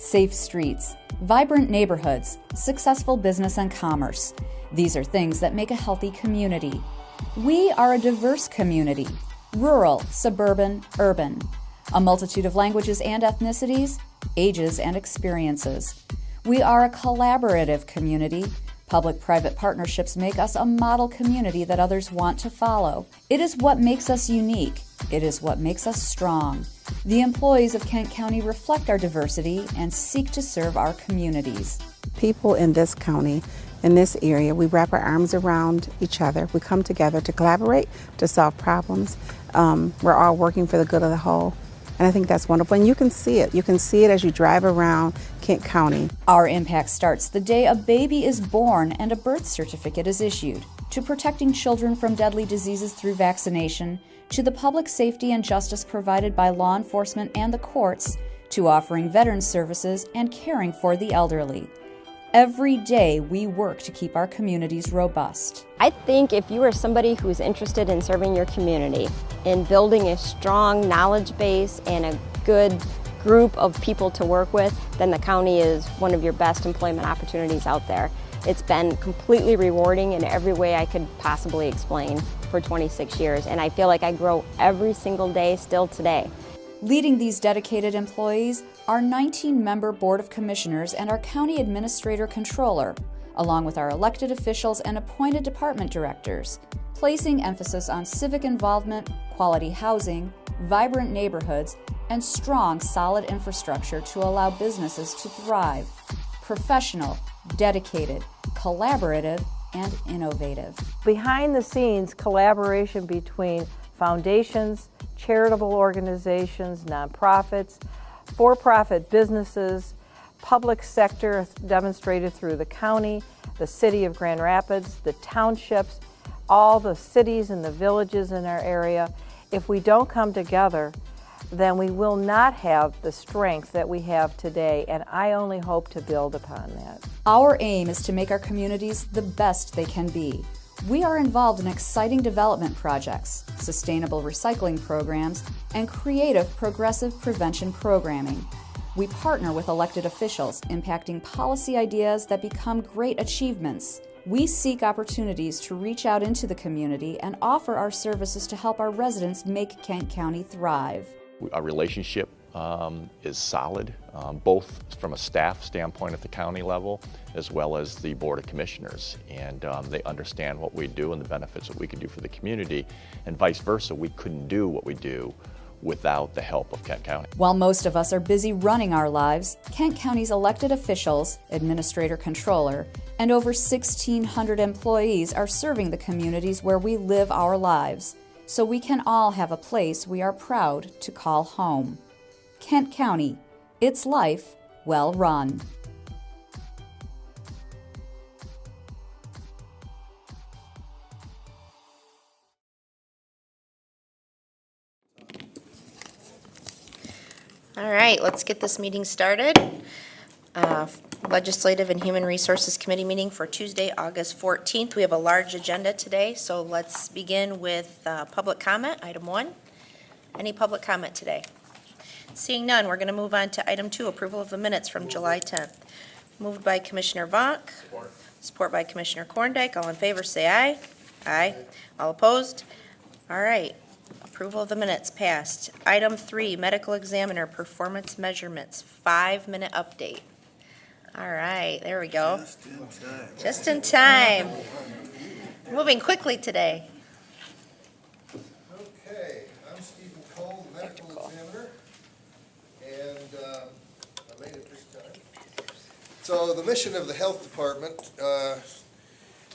safe streets, vibrant neighborhoods, successful business and commerce. These are things that make a healthy community. We are a diverse community, rural, suburban, urban, a multitude of languages and ethnicities, ages and experiences. We are a collaborative community. Public-private partnerships make us a model community that others want to follow. It is what makes us unique. It is what makes us strong. The employees of Kent County reflect our diversity and seek to serve our communities. People in this county, in this area, we wrap our arms around each other. We come together to collaborate, to solve problems. We're all working for the good of the whole. And I think that's wonderful. And you can see it. You can see it as you drive around Kent County. Our impact starts the day a baby is born and a birth certificate is issued, to protecting children from deadly diseases through vaccination, to the public safety and justice provided by law enforcement and the courts, to offering veterans services and caring for the elderly. Every day we work to keep our communities robust. I think if you are somebody who is interested in serving your community, in building a strong knowledge base and a good group of people to work with, then the county is one of your best employment opportunities out there. It's been completely rewarding in every way I could possibly explain for 26 years, and I feel like I grow every single day still today. Leading these dedicated employees, our 19-member Board of Commissioners and our County Administrator Controller, along with our elected officials and appointed department directors, placing emphasis on civic involvement, quality housing, vibrant neighborhoods, and strong, solid infrastructure to allow businesses to thrive. Professional, dedicated, collaborative, and innovative. Behind the scenes, collaboration between foundations, charitable organizations, nonprofits, for-profit businesses, public sector demonstrated through the county, the city of Grand Rapids, the townships, all the cities and the villages in our area. If we don't come together, then we will not have the strength that we have today, and I only hope to build upon that. Our aim is to make our communities the best they can be. We are involved in exciting development projects, sustainable recycling programs, and creative progressive prevention programming. We partner with elected officials, impacting policy ideas that become great achievements. We seek opportunities to reach out into the community and offer our services to help our residents make Kent County thrive. Our relationship is solid, both from a staff standpoint at the county level as well as the Board of Commissioners. And they understand what we do and the benefits that we can do for the community, and vice versa. We couldn't do what we do without the help of Kent County. While most of us are busy running our lives, Kent County's elected officials, administrator controller, and over 1,600 employees are serving the communities where we live our lives, so we can all have a place we are proud to call home. Kent County, its life well run. All right, let's get this meeting started. Legislative and Human Resources Committee meeting for Tuesday, August 14th. We have a large agenda today, so let's begin with public comment, item 1. Any public comment today? Seeing none, we're going to move on to item 2, approval of the minutes from July 10th. Moved by Commissioner Vonk. Support by Commissioner Korndike. All in favor, say aye. Aye. All opposed? All right. Approval of the minutes passed. Item 3, medical examiner performance measurements, 5-minute update. All right, there we go. Just in time. Just in time. Moving quickly today. Okay, I'm Stephen Cole, medical examiner, and I made it this time. So the mission of the health department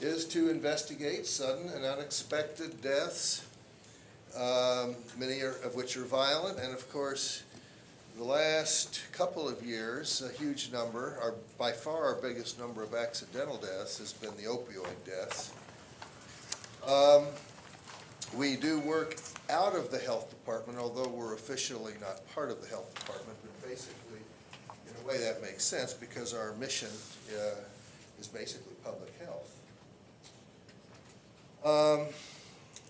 is to investigate sudden and unexpected deaths, many of which are violent, and of course, the last couple of years, a huge number, by far our biggest number of accidental deaths has been the opioid deaths. We do work out of the health department, although we're officially not part of the health department, but basically, in a way that makes sense because our mission is basically public health.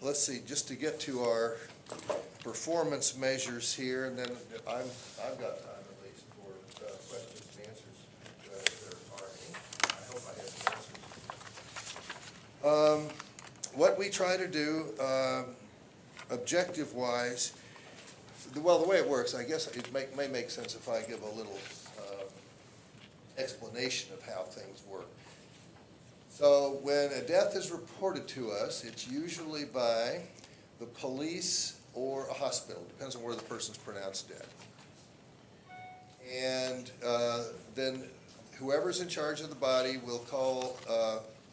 Let's see, just to get to our performance measures here, and then I've got time at least for questions. What we try to do, objective-wise, well, the way it works, I guess it may make sense if I give a little explanation of how things work. So when a death is reported to us, it's usually by the police or a hospital, depends on where the person's pronounced dead. And then whoever's in charge of the body will call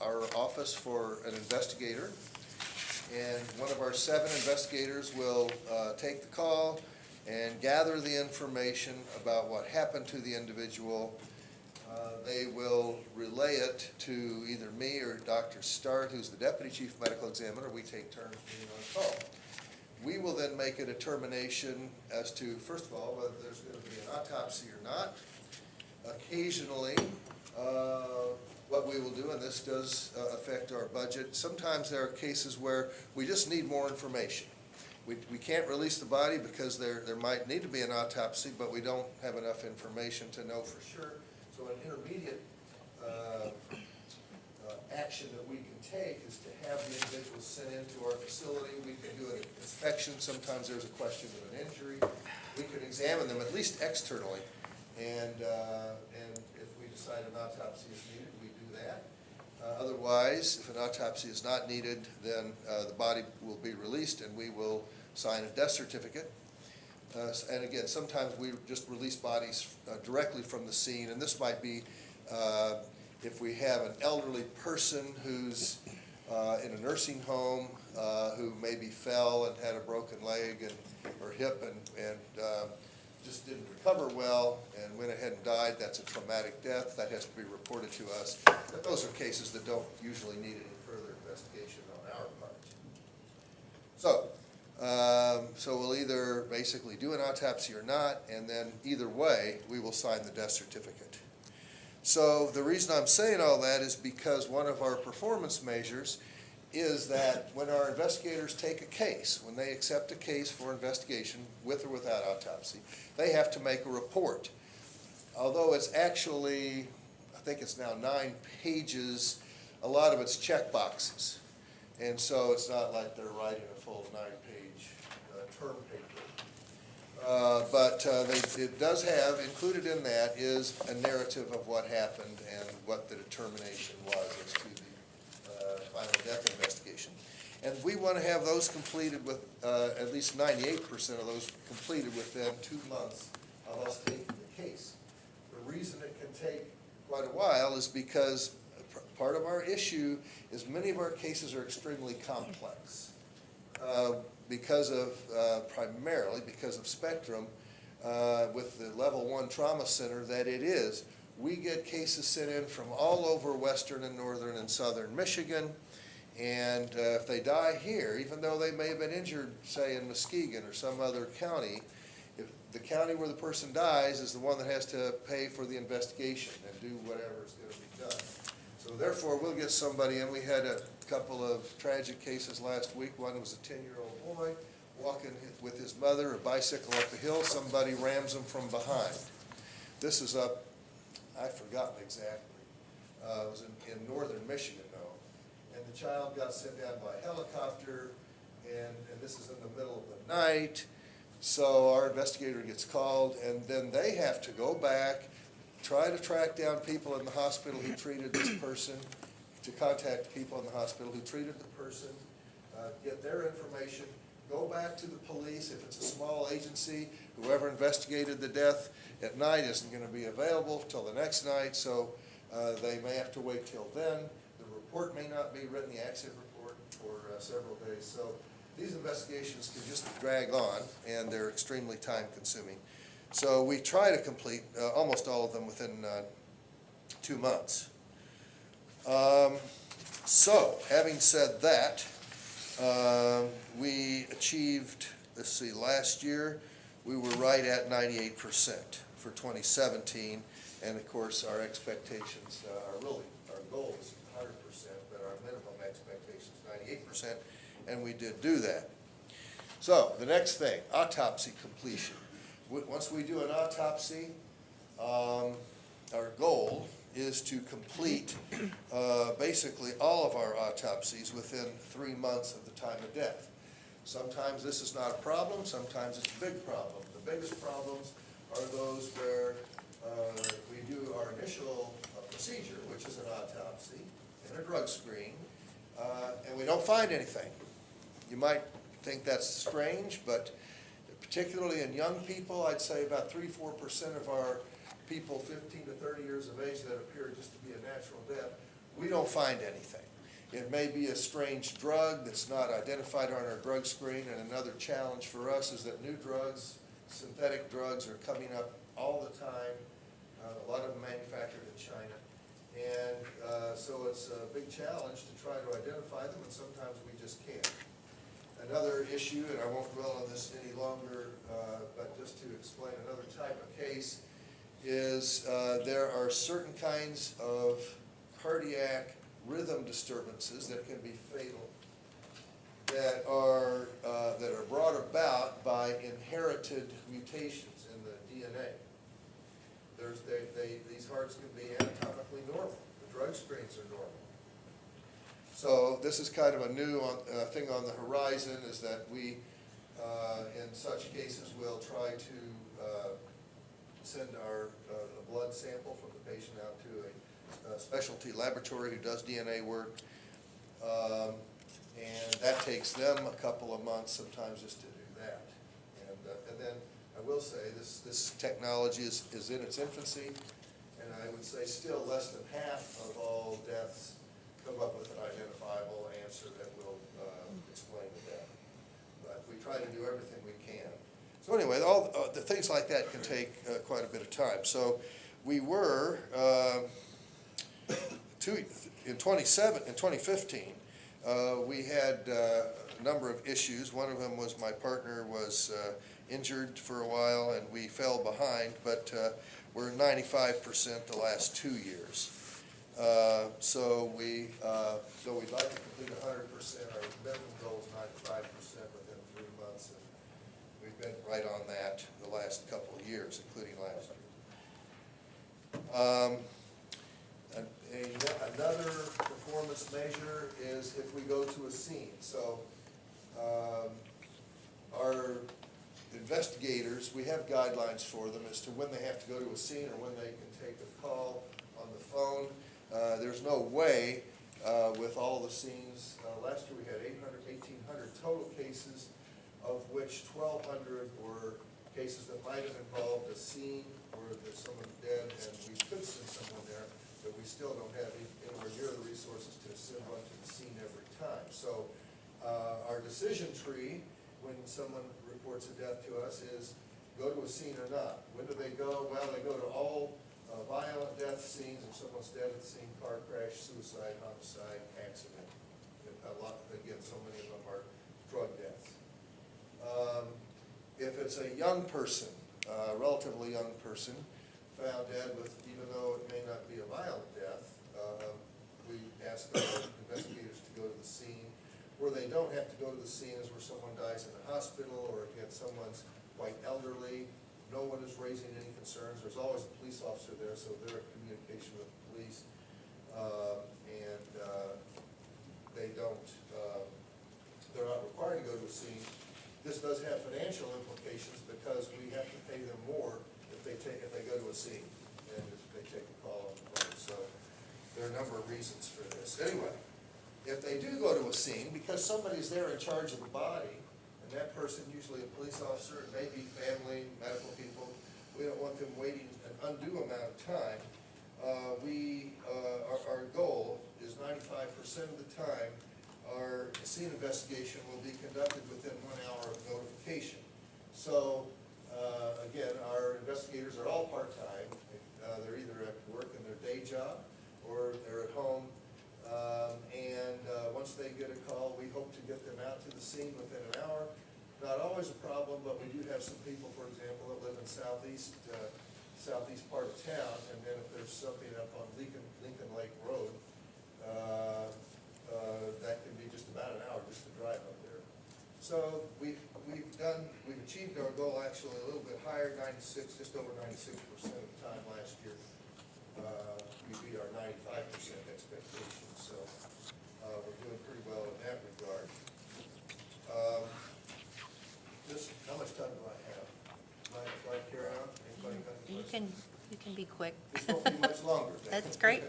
our office for an investigator. And one of our 7 investigators will take the call and gather the information about what happened to the individual. They will relay it to either me or Dr. Start, who's the Deputy Chief Medical Examiner. We take turns being on call. We will then make a determination as to, first of all, whether there's going to be an autopsy or not. Occasionally, what we will do, and this does affect our budget, sometimes there are cases where we just need more information. We can't release the body because there might need to be an autopsy, but we don't have enough information to know for sure. So an intermediate action that we can take is to have the individual sent into our facility. We can do an inspection. Sometimes there's a question of an injury. We can examine them, at least externally, and if we decide an autopsy is needed, we do that. Otherwise, if an autopsy is not needed, then the body will be released and we will sign a death certificate. And again, sometimes we just release bodies directly from the scene, and this might be if we have an elderly person who's in a nursing home who maybe fell and had a broken leg or hip and just didn't recover well and went ahead and died. That's a traumatic death. That has to be reported to us. But those are cases that don't usually need any further investigation on our part. So we'll either basically do an autopsy or not, and then either way, we will sign the death certificate. So the reason I'm saying all that is because one of our performance measures is that when our investigators take a case, when they accept a case for investigation with or without autopsy, they have to make a report. Although it's actually, I think it's now 9 pages, a lot of it's check boxes. And so it's not like they're writing a full 9-page term paper. But it does have, included in that is a narrative of what happened and what the determination was as to the final death investigation. And we want to have those completed with, at least 98% of those completed within 2 months of us taking the case. The reason it can take quite a while is because part of our issue is many of our cases are extremely complex. Because of, primarily because of Spectrum, with the Level 1 Trauma Center that it is, we get cases sent in from all over western and northern and southern Michigan, and if they die here, even though they may have been injured, say in Muskegon or some other county, if the county where the person dies is the one that has to pay for the investigation and do whatever is going to be done. So therefore, we'll get somebody in. We had a couple of tragic cases last week. One was a 10-year-old boy walking with his mother, a bicycle up the hill. Somebody rams him from behind. This is up, I've forgotten exactly. It was in northern Michigan, though. And the child got sent down by helicopter, and this is in the middle of the night. So our investigator gets called, and then they have to go back, try to track down people in the hospital who treated this person, to contact people in the hospital who treated the person, get their information, go back to the police. If it's a small agency, whoever investigated the death at night isn't going to be available till the next night, so they may have to wait till then. The report may not be written, the accident report, for several days. So these investigations can just drag on, and they're extremely time-consuming. So we try to complete almost all of them within 2 months. So, having said that, we achieved, let's see, last year we were right at 98% for 2017, and of course our expectations are really, our goal is 100%, but our minimum expectation is 98%, and we did do that. So, the next thing, autopsy completion. Once we do an autopsy, our goal is to complete basically all of our autopsies within 3 months of the time of death. Sometimes this is not a problem, sometimes it's a big problem. The biggest problems are those where we do our initial procedure, which is an autopsy and a drug screen, and we don't find anything. You might think that's strange, but particularly in young people, I'd say about 3-4% of our people 15 to 30 years of age that appear just to be a natural death, we don't find anything. It may be a strange drug that's not identified on our drug screen, and another challenge for us is that new drugs, synthetic drugs, are coming up all the time, a lot of them manufactured in China. And so it's a big challenge to try to identify them, and sometimes we just can't. Another issue, and I won't dwell on this any longer, but just to explain another type of case, is there are certain kinds of cardiac rhythm disturbances that can be fatal, that are brought about by inherited mutations in the DNA. These hearts can be anatomically normal. The drug screens are normal. So this is kind of a new thing on the horizon, is that we, in such cases, will try to send our a blood sample from the patient out to a specialty laboratory who does DNA work. And that takes them a couple of months sometimes just to do that. And then I will say this technology is in its infancy, and I would say still less than half of all deaths come up with an identifiable answer that will explain the death. But we try to do everything we can. So anyway, all the things like that can take quite a bit of time. So we were, in 2015, we had a number of issues. One of them was my partner was injured for a while, and we fell behind, but we're 95% the last 2 years. So we'd like to complete 100%. Our minimum goal is 95% within 3 months, and we've been right on that the last couple of years, including last year. Another performance measure is if we go to a scene. So our investigators, we have guidelines for them as to when they have to go to a scene or when they can take a call on the phone. There's no way with all the scenes. Last year we had 1,800 total cases, of which 1,200 were cases that might have involved a scene where there's someone dead and we could send someone there, but we still don't have anywhere near the resources to send one to the scene every time. So our decision tree, when someone reports a death to us, is go to a scene or not. When do they go? Well, they go to all violent death scenes. If someone's dead at the scene, car crash, suicide, homicide, accident. A lot, again, so many of them are drug deaths. If it's a young person, relatively young person, found dead with, even though it may not be a violent death, we ask our investigators to go to the scene. Where they don't have to go to the scene is where someone dies in the hospital, or again, someone's quite elderly. No one is raising any concerns. There's always a police officer there, so they're in communication with the police. They don't, they're not required to go to a scene. This does have financial implications because we have to pay them more if they go to a scene and if they take a call on the phone. So there are a number of reasons for this. Anyway, if they do go to a scene, because somebody's there in charge of the body, and that person, usually a police officer, it may be family, medical people, we don't want them waiting an undue amount of time. Our goal is 95% of the time our scene investigation will be conducted within 1 hour of notification. So again, our investigators are all part-time. They're either at work in their day job or they're at home. Once they get a call, we hope to get them out to the scene within an hour. Not always a problem, but we do have some people, for example, that live in southeast part of town, and then if there's something up on Lincoln Lake Road, that can be just about an hour just to drive up there. So we've achieved our goal actually a little bit higher, just over 96% of the time last year. we beat our 95% expectation, so we're doing pretty well in that regard. How much time do I have? Do I carry on? Anybody got any questions? You can be quick. This won't be much longer. then. That's great.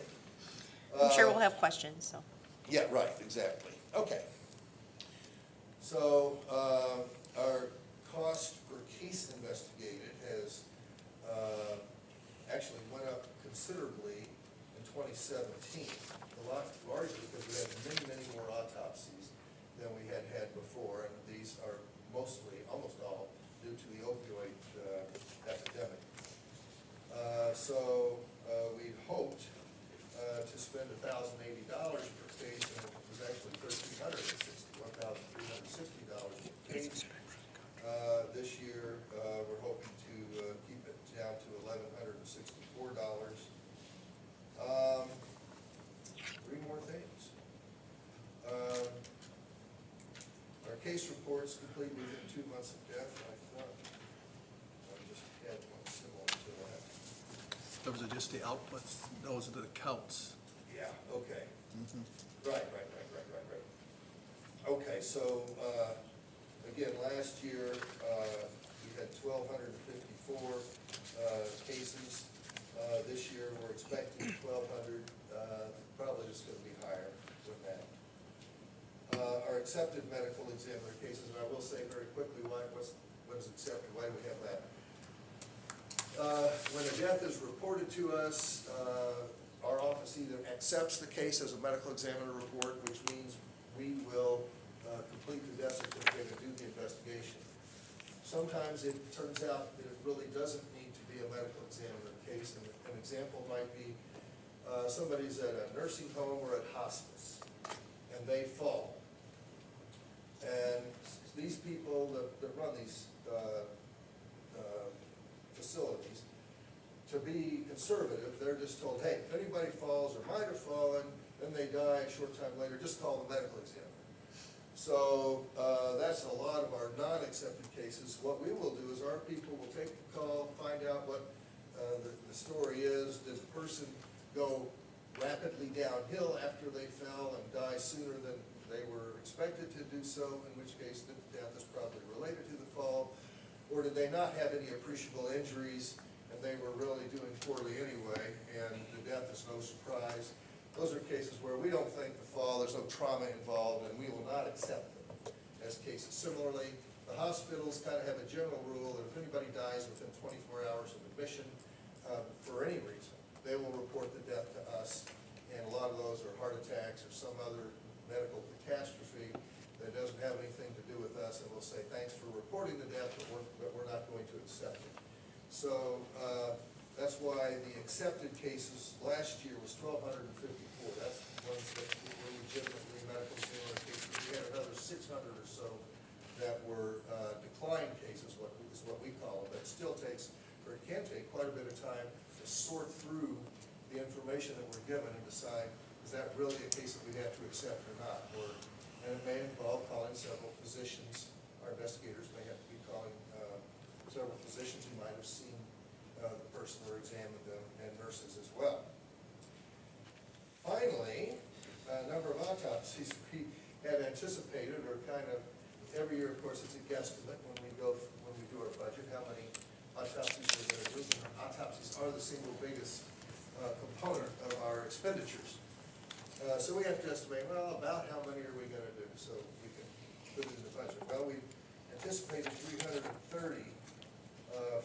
I'm sure we'll have questions, so. Yeah, right, exactly. Okay. So, our cost per case investigated has, actually went up considerably in 2017. A lot largely because we had many more autopsies than we had before, and these are mostly, almost all, due to the opioid epidemic. So we'd hoped to spend $1,080 per case, and it was actually $1,360 per case. This year, we're hoping to keep it down to $1,164. Three more things. Our case reports complete within 2 months of death. I thought I just had one similar to that. Those are just the outputs, those are the counts. Yeah, okay. Right. Okay, so, again, last year, we had 1,254 cases. This year, we're expecting 1,200, probably it's gonna be higher than that. Our accepted medical examiner cases, and I will say very quickly, what is accepted, why do we have that? When a death is reported to us, our office either accepts the case as a medical examiner report, which means we will complete the death certificate and do the investigation. Sometimes it turns out that it really doesn't need to be a medical examiner case, and an example might be somebody's at a nursing home or at hospice, and they fall. And these people that run these facilities, to be conservative, they're just told, hey, if anybody falls or might have fallen, then they die a short time later, just call the medical examiner. So that's a lot of our non-accepted cases. What we will do is our people will take the call, find out what the story is. Did the person go rapidly downhill after they fell and die sooner than they were expected to do so, in which case the death is probably related to the fall? Or did they not have any appreciable injuries and they were really doing poorly anyway, and the death is no surprise? Those are cases where we don't think the fall, there's no trauma involved, and we will not accept them as cases. Similarly, the hospitals kind of have a general rule that if anybody dies within 24 hours of admission, for any reason, they will report the death to us, and a lot of those are heart attacks or some other medical catastrophe that doesn't have anything to do with us, and we'll say, thanks for reporting the death, but we're not going to accept it. So that's why the accepted cases last year was 1,254. That's the ones that were legitimately medical examiner cases. We had another 600 or so that were declined cases, is what we call them. But it still takes, or it can take, quite a bit of time to sort through the information that we're given and decide, is that really a case that we have to accept or not? And it may involve calling several physicians. Our investigators may have to be calling several physicians who might have seen the person or examined them, and nurses as well. Finally, a number of autopsies we had anticipated, or kind of, every year, of course, it's a guesstimate when we do our budget, how many autopsies we're going to do. Autopsies are the single biggest component of our expenditures. So we have to estimate, well, about how many are we going to do, so we can put it in the budget. Well, we anticipated 330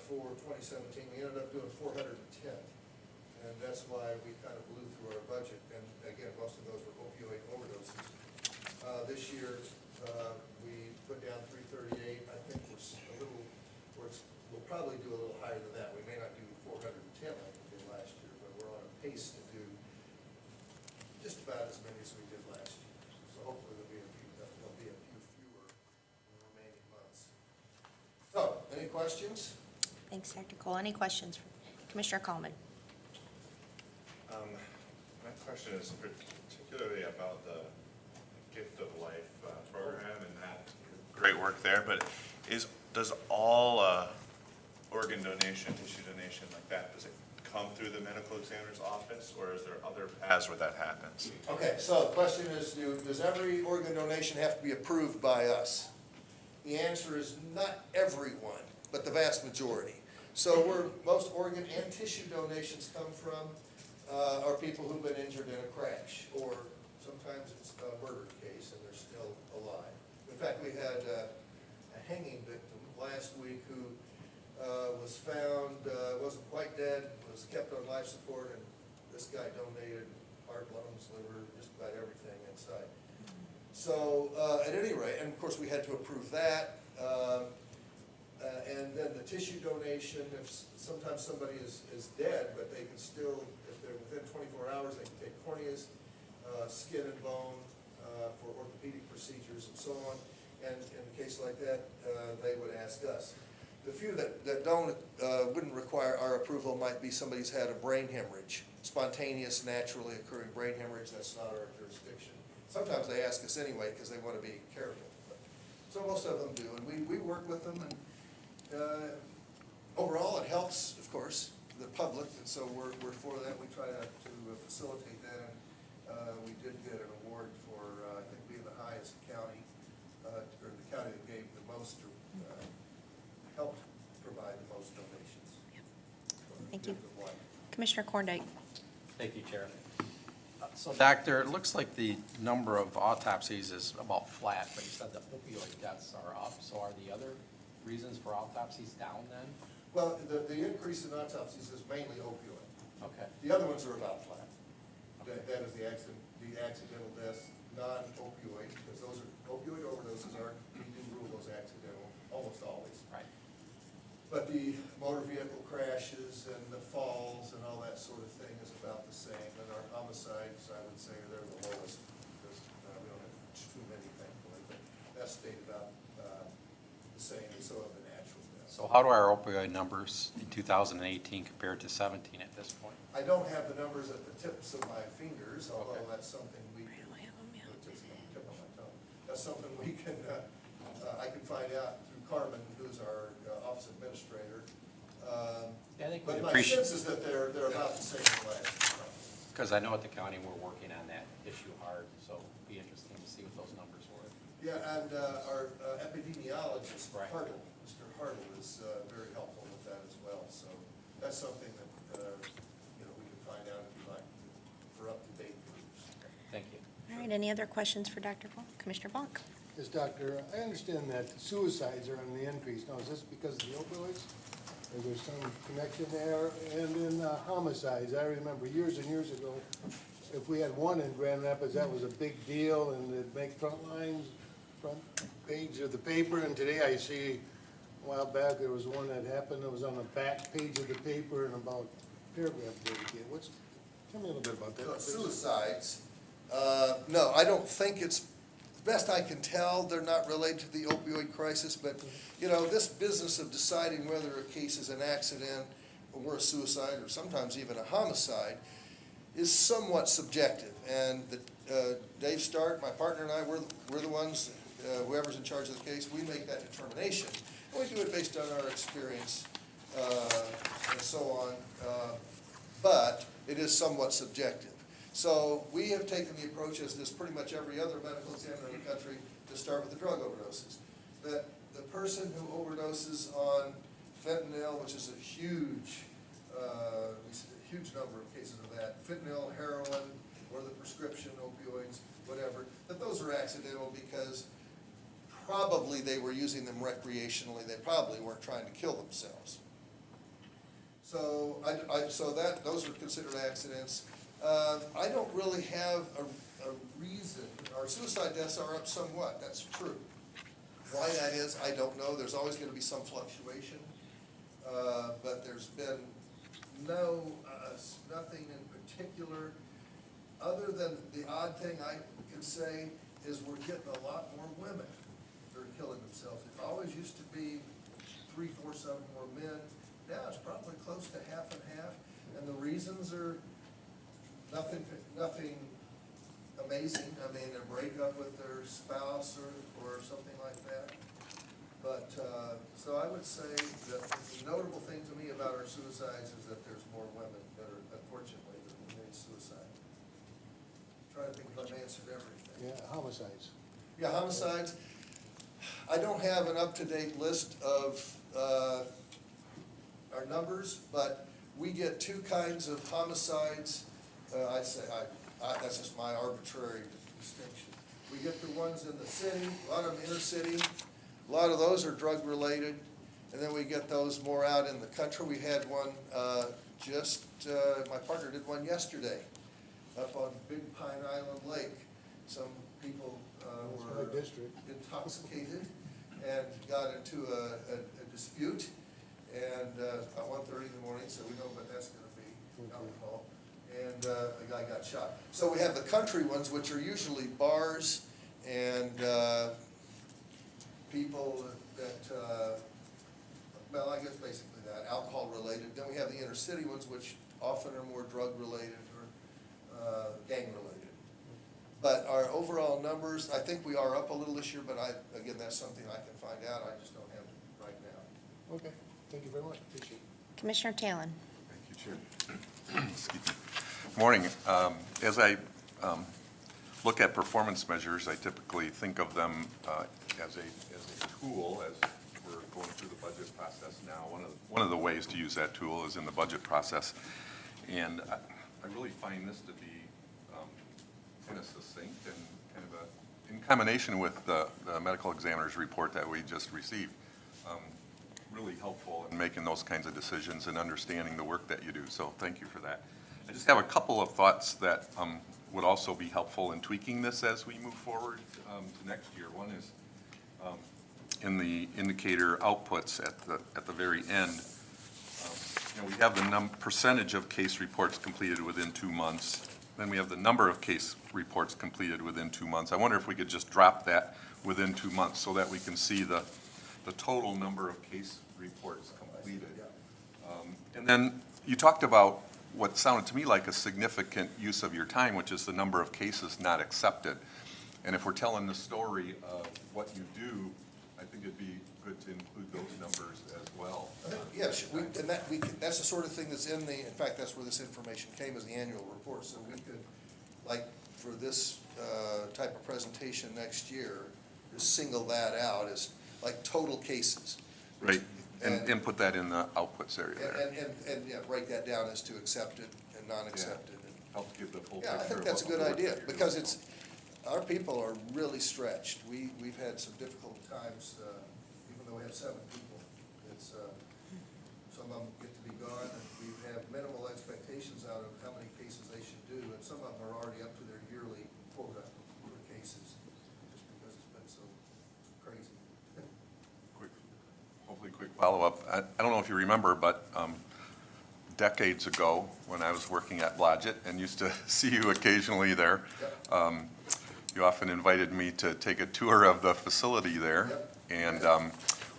for 2017. We ended up doing 410, and that's why we kind of blew through our budget. And again, most of those were opioid overdoses. This year, we put down 338. I think we'll probably do a little higher than that. We may not do 410 like we did last year, but we're on a pace to do just about as many as we did last year. So hopefully there'll be a few fewer in the remaining months. So, any questions? Thanks, Dr. Cole. Any questions for Commissioner Kallman? My question is particularly about the Gift of Life program and that great work there, but does all organ donation, tissue donation like that, does it come through the medical examiner's office, or is there other paths where that happens? Okay, so the question is, does every organ donation have to be approved by us? The answer is not everyone, but the vast majority. So where most organ and tissue donations come from are people who've been injured in a crash, or sometimes it's a murder case and they're still alive. In fact, we had a hanging victim last week who was found, wasn't quite dead, was kept on life support, and this guy donated heart, lungs, liver, just about everything inside. So at any rate, and of course we had to approve that, and then the tissue donation, if sometimes somebody is dead, but they can still, if they're within 24 hours, they can take corneas, skin and bone for orthopedic procedures and so on. And in a case like that, they would ask us. The few that don't, wouldn't require our approval might be somebody's had a brain hemorrhage, spontaneous, naturally occurring brain hemorrhage. That's not our jurisdiction. Sometimes they ask us anyway because they want to be careful. So most of them do, and we work with them, and overall it helps, of course, the public, and so we're for that. We try to facilitate that, and we did get an award for, I think, being the highest county, or the county that gave the most, helped provide the most donations. Thank you. Commissioner Korndike. Thank you, Chair. So, Doctor, it looks like the number of autopsies is about flat, but you said the opioid deaths are up. So are the other reasons for autopsies down then? Well, the increase in autopsies is mainly opioid. Okay. The other ones are about flat. That is the accidental deaths, non-opioid, because those are, opioid overdoses are, we do rule those accidental, almost always. Right. But the motor vehicle crashes and the falls and all that sort of thing is about the same. And our homicides, I would say, they're the lowest. Because, we don't have too many, thankfully, but that stayed about the same, and so have the natural deaths. So how do our opioid numbers in 2018 compare to 17 at this point? I don't have the numbers at the tips of my fingers, although Okay. that's something we can, the tip of my tongue. That's something we can, I can find out through Carmen, who's our office administrator. Yeah, I think But we'd my appreciate, sense is that they're about the same as last year. because I know at the county we're working on that issue hard, so it'd be interesting to see what those numbers were. Yeah, and our epidemiologist, Right. Hartle, Mr. Hartle, is very helpful with that as well. So that's something that, we can find out if you like, for up-to-date figures. Thank you. All right, any other questions for Dr. Blanc? Commissioner Blanc? Yes, Doctor, I understand that suicides are on the increase. Now, is this because of the opioids? Is there some connection there? And then homicides, I remember years and years ago, if we had one in Grand Rapids, that was a big deal, and it'd make front page of the paper. And today I see, a while back, there was one that happened, it was on the back page of the paper and about a paragraph dedicated. Tell me a little bit about that, please. Suicides, no, I don't think it's, best I can tell, they're not related to the opioid crisis, but, this business of deciding whether a case is an accident or a suicide or sometimes even a homicide is somewhat subjective. And Dave Stark, my partner, and I, we're the ones, whoever's in charge of the case, we make that determination. And we do it based on our experience and so on, but it is somewhat subjective. So we have taken the approach, as does pretty much every other medical examiner in the country, to start with the drug overdoses. That the person who overdoses on fentanyl, which is a huge number of cases of that, fentanyl, heroin, or the prescription opioids, whatever, that those are accidental because probably they were using them recreationally. They probably weren't trying to kill themselves. So those are considered accidents. I don't really have a reason. Our suicide deaths are up somewhat, that's true. Why that is, I don't know. There's always going to be some fluctuation. But there's been nothing in particular, other than the odd thing I can say is we're getting a lot more women that are killing themselves. It always used to be 3/4 of them were men. Now it's probably close to half and half. And the reasons are nothing amazing. A breakup with their spouse or something like that. But So I would say that the notable thing to me about our suicides is that there's more women that are, unfortunately, that commit suicide. Trying to think if I've answered everything. Yeah, homicides. Yeah, homicides. I don't have an up-to-date list of our numbers, but we get two kinds of homicides. That's just my arbitrary distinction. We get the ones in the city, a lot of them inner city. A lot of those are drug-related, and then we get those more out in the country. We had one my partner did one yesterday up on Big Pine Island Lake. Some people That's were my district. intoxicated and got into a dispute, and about 1:30 in the morning, so we know what that's going to be, alcohol, and a guy got shot. So we have the country ones, which are usually bars and people that, well, I guess basically that, alcohol-related. Then we have the inner city ones, which often are more drug-related or gang-related. But our overall numbers, I think we are up a little this year, but again, that's something I can find out. I just don't have it right now. Okay, thank you very much, appreciate it. Commissioner Talon. Thank you, Chair. Excuse me. Morning. As I look at performance measures, I typically think of them as a tool as we're going through the budget process now. One of the ways to use that tool is in the budget process. And I really find this to be kind of succinct and kind of in combination with the medical examiner's report that we just received, really helpful in making those kinds of decisions and understanding the work that you do. So thank you for that. I just have a couple of thoughts that would also be helpful in tweaking this as we move forward to next year. One is in the indicator outputs at the very end. We have the percentage of case reports completed within 2 months. Then we have the number of case reports completed within 2 months. I wonder if we could just drop that within 2 months so that we can see the total number of case reports completed. And then you talked about what sounded to me like a significant use of your time, which is the number of cases not accepted. And if we're telling the story of what you do, I think it'd be good to include those numbers as well. Yes, that's the sort of thing that's in fact, that's where this information came, as the annual report. So we could, like, for this type of presentation next year, just single that out as like total cases. Right, and put that in the outputs area there. And yeah, write that down as to accepted and non-accepted. Help give the full picture. Yeah, I think that's a good idea, because our people are really stretched. We've had some difficult times, even though we have 7 people. Some of them get to be gone, and we have minimal expectations out of how many cases they should do, and some of them are already up to their yearly quota for cases, just because it's been so crazy. Hopefully quick follow-up. I don't know if you remember, but decades ago, when I was working at Blodgett and used to see you occasionally there, you often invited me to take a tour of the facility there. And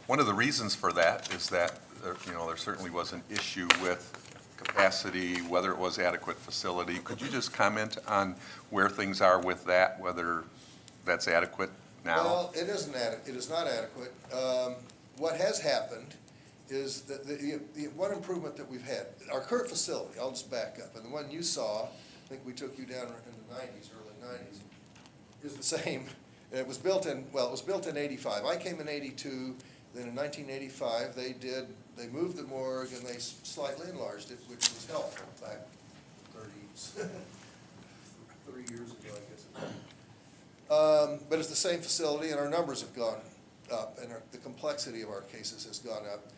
one of the reasons for that is that there certainly was an issue with capacity, whether it was adequate facility. Could you just comment on where things are with that, whether that's adequate now? Well, it isn't adequate. It is not adequate. What has happened is that the one improvement that we've had, our current facility, I'll just back up, and the one you saw, I think we took you down in the 90s, early 90s, is the same. It was built in 85. I came in 82, then in 1985, they moved the morgue and they slightly enlarged it, which was helpful back 30 years ago, I guess. But it's the same facility, and our numbers have gone up, and the complexity of our cases has gone up.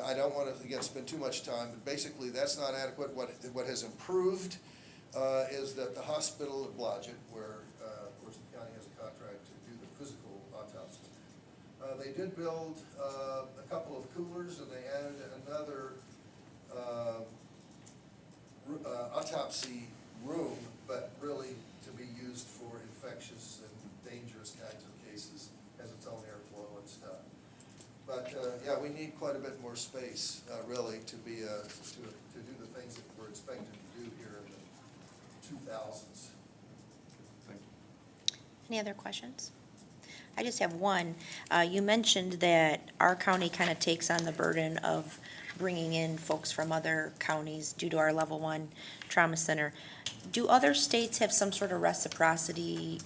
I don't want to, again, spend too much time, but basically that's not adequate. What has improved is that the hospital at Blodgett, where, of course, the county has a contract to do the physical autopsy, they did build a couple of coolers, and they added another autopsy room, but really to be used for infectious and dangerous kinds of cases, has its own airflow and stuff. But yeah, we need quite a bit more space, really, to be to do the things that we're expected to do here in the 2000s. Any other questions? I just have one. You mentioned that our county kind of takes on the burden of bringing in folks from other counties due to our level 1 trauma center. Do other states have some sort of reciprocity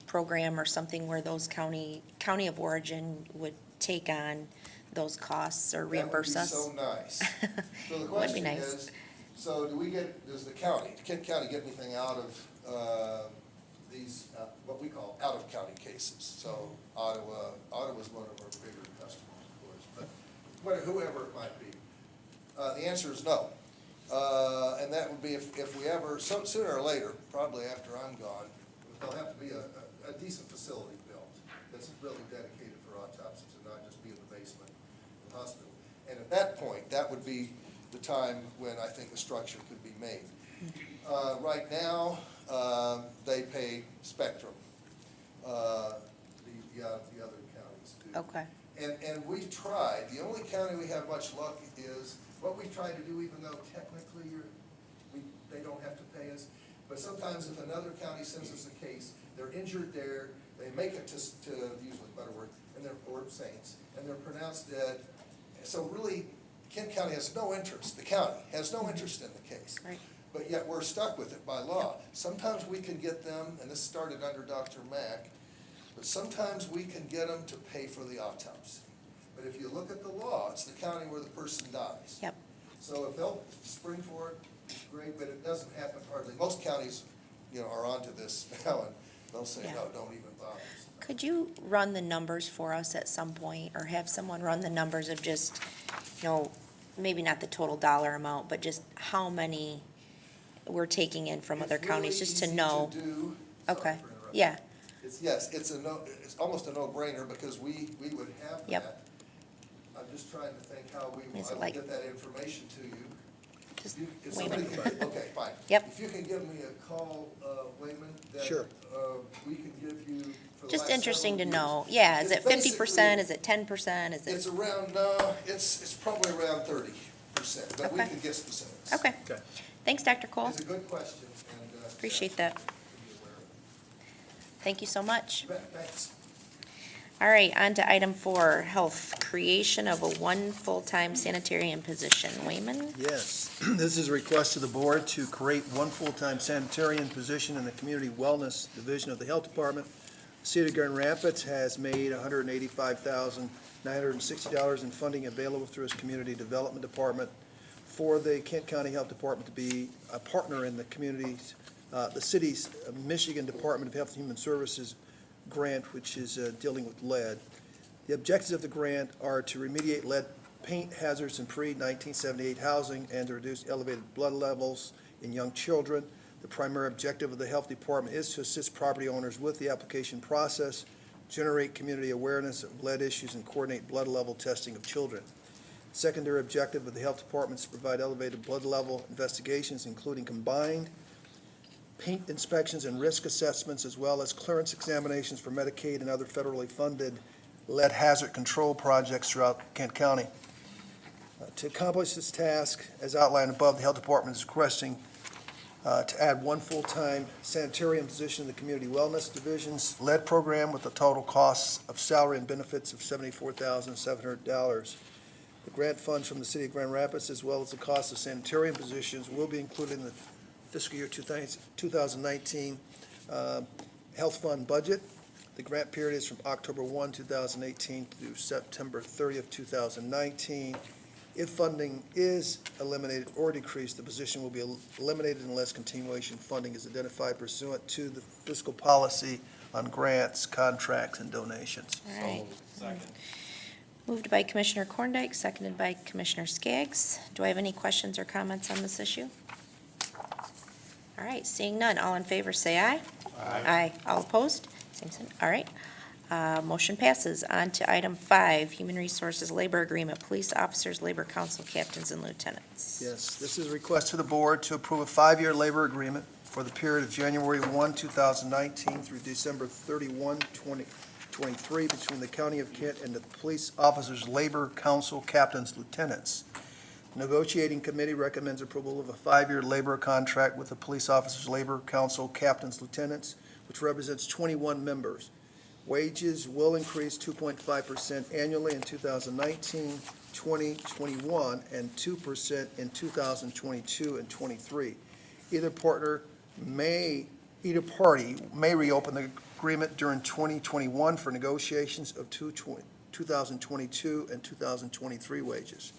program or something where those county of origin would take on those costs or reimburse us? That would be so nice. So the Would be question nice. is, so does Kent County get anything out of these, what we call out-of-county cases? So Ottawa's one of our bigger customers, of course, but whoever it might be. The answer is no. And that would be if we ever, sooner or later, probably after I'm gone, there'll have to be a decent facility built that's really dedicated for autopsies and not just be in the basement of the hospital. And at that point, that would be the time when I think the structure could be made. Right now, they pay Spectrum, the other counties do. Okay. And we've tried, the only county we have much luck is, what we try to do, even though technically they don't have to pay us, but sometimes if another county sends us a case, they're injured there, they make it to usually Butterworth, or Saints, and they're pronounced dead. So really, Kent County has no interest, the county has no interest in the case. Right. But yet we're stuck with it by law. Sometimes we can get them, and this started under Dr. Mack, but sometimes we can get them to pay for the autopsy. But if you look at the law, it's the county where the person dies. Yep. So if they'll spring for it, it's great, but it doesn't happen hardly. Most counties, are onto this now, and they'll say, Yeah. no, don't even bother. Could you run the numbers for us at some point, or have someone run the numbers of just, maybe not the total dollar amount, but just how many we're taking in from other counties, just to know? It's really easy to do. Sorry Okay, for interrupting. yeah, It's almost a no-brainer because we would have Yep. that. I'm just trying to think how I Is it would like- get that information to you. just If Wayman. somebody can- Okay, fine. Yep. If you can give me a call, Wayman, then Sure. we can give you for the Just last interesting to several know. years. Yeah, is It's it 50%, basically- is it 10%, is It's it? around, it's probably around 30%, but we Okay. can get specifics. Okay. Okay. Thanks, Dr. Cole. It's a good question, and. Appreciate that. Be aware of it. Thank you so much. You bet, thanks. All right, on to item 4, health, creation of a 1 full-time sanitarian position. Wayman? Yes, this is a request to the board to create 1 full-time sanitarian position in the Community Wellness Division of the Health Department. The City of Grand Rapids has made $185,960 in funding available through its Community Development Department for the Kent County Health Department to be a partner in the the city's Michigan Department of Health and Human Services grant, which is dealing with lead. The objectives of the grant are to remediate lead paint hazards in pre-1978 housing and to reduce elevated blood levels in young children. The primary objective of the Health Department is to assist property owners with the application process, generate community awareness of lead issues, and coordinate blood level testing of children. Secondary objective of the Health Department is to provide elevated blood level investigations, including combined paint inspections and risk assessments, as well as clearance examinations for Medicaid and other federally funded lead hazard control projects throughout Kent County. To accomplish this task, as outlined above, the Health Department is requesting to add 1 full-time sanitarian position in the Community Wellness Division's lead program with a total cost of salary and benefits of $74,700. The grant funds from the City of Grand Rapids, as well as the cost of sanitarian positions, will be included in the fiscal year 2019 Health Fund budget. The grant period is from October 1, 2018 through September 30th, 2019. If funding is eliminated or decreased, the position will be eliminated unless continuation funding is identified pursuant to the fiscal policy on grants, contracts, and donations. All right. Moved by Commissioner Korndike, seconded by Commissioner Skaggs. Do I have any questions or comments on this issue? All right, seeing none, all in favor say aye. Aye. All opposed? Same sign. All right. Motion passes. On to item 5, Human Resources Labor Agreement, Police Officers Labor Council Captains and Lieutenants. Yes, this is a request to the board to approve a 5-year labor agreement for the period of January 1, 2019 through December 31, 2023 between the County of Kent and the Police Officers Labor Council Captains Lieutenants. Negotiating Committee recommends approval of a 5-year labor contract with the Police Officers Labor Council Captains Lieutenants, which represents 21 members. Wages will increase 2.5% annually in 2019, 20, 21, and 2% in 2022 and 23. Either party may reopen the agreement during 2021 for negotiations of 2022 and 2023 wages.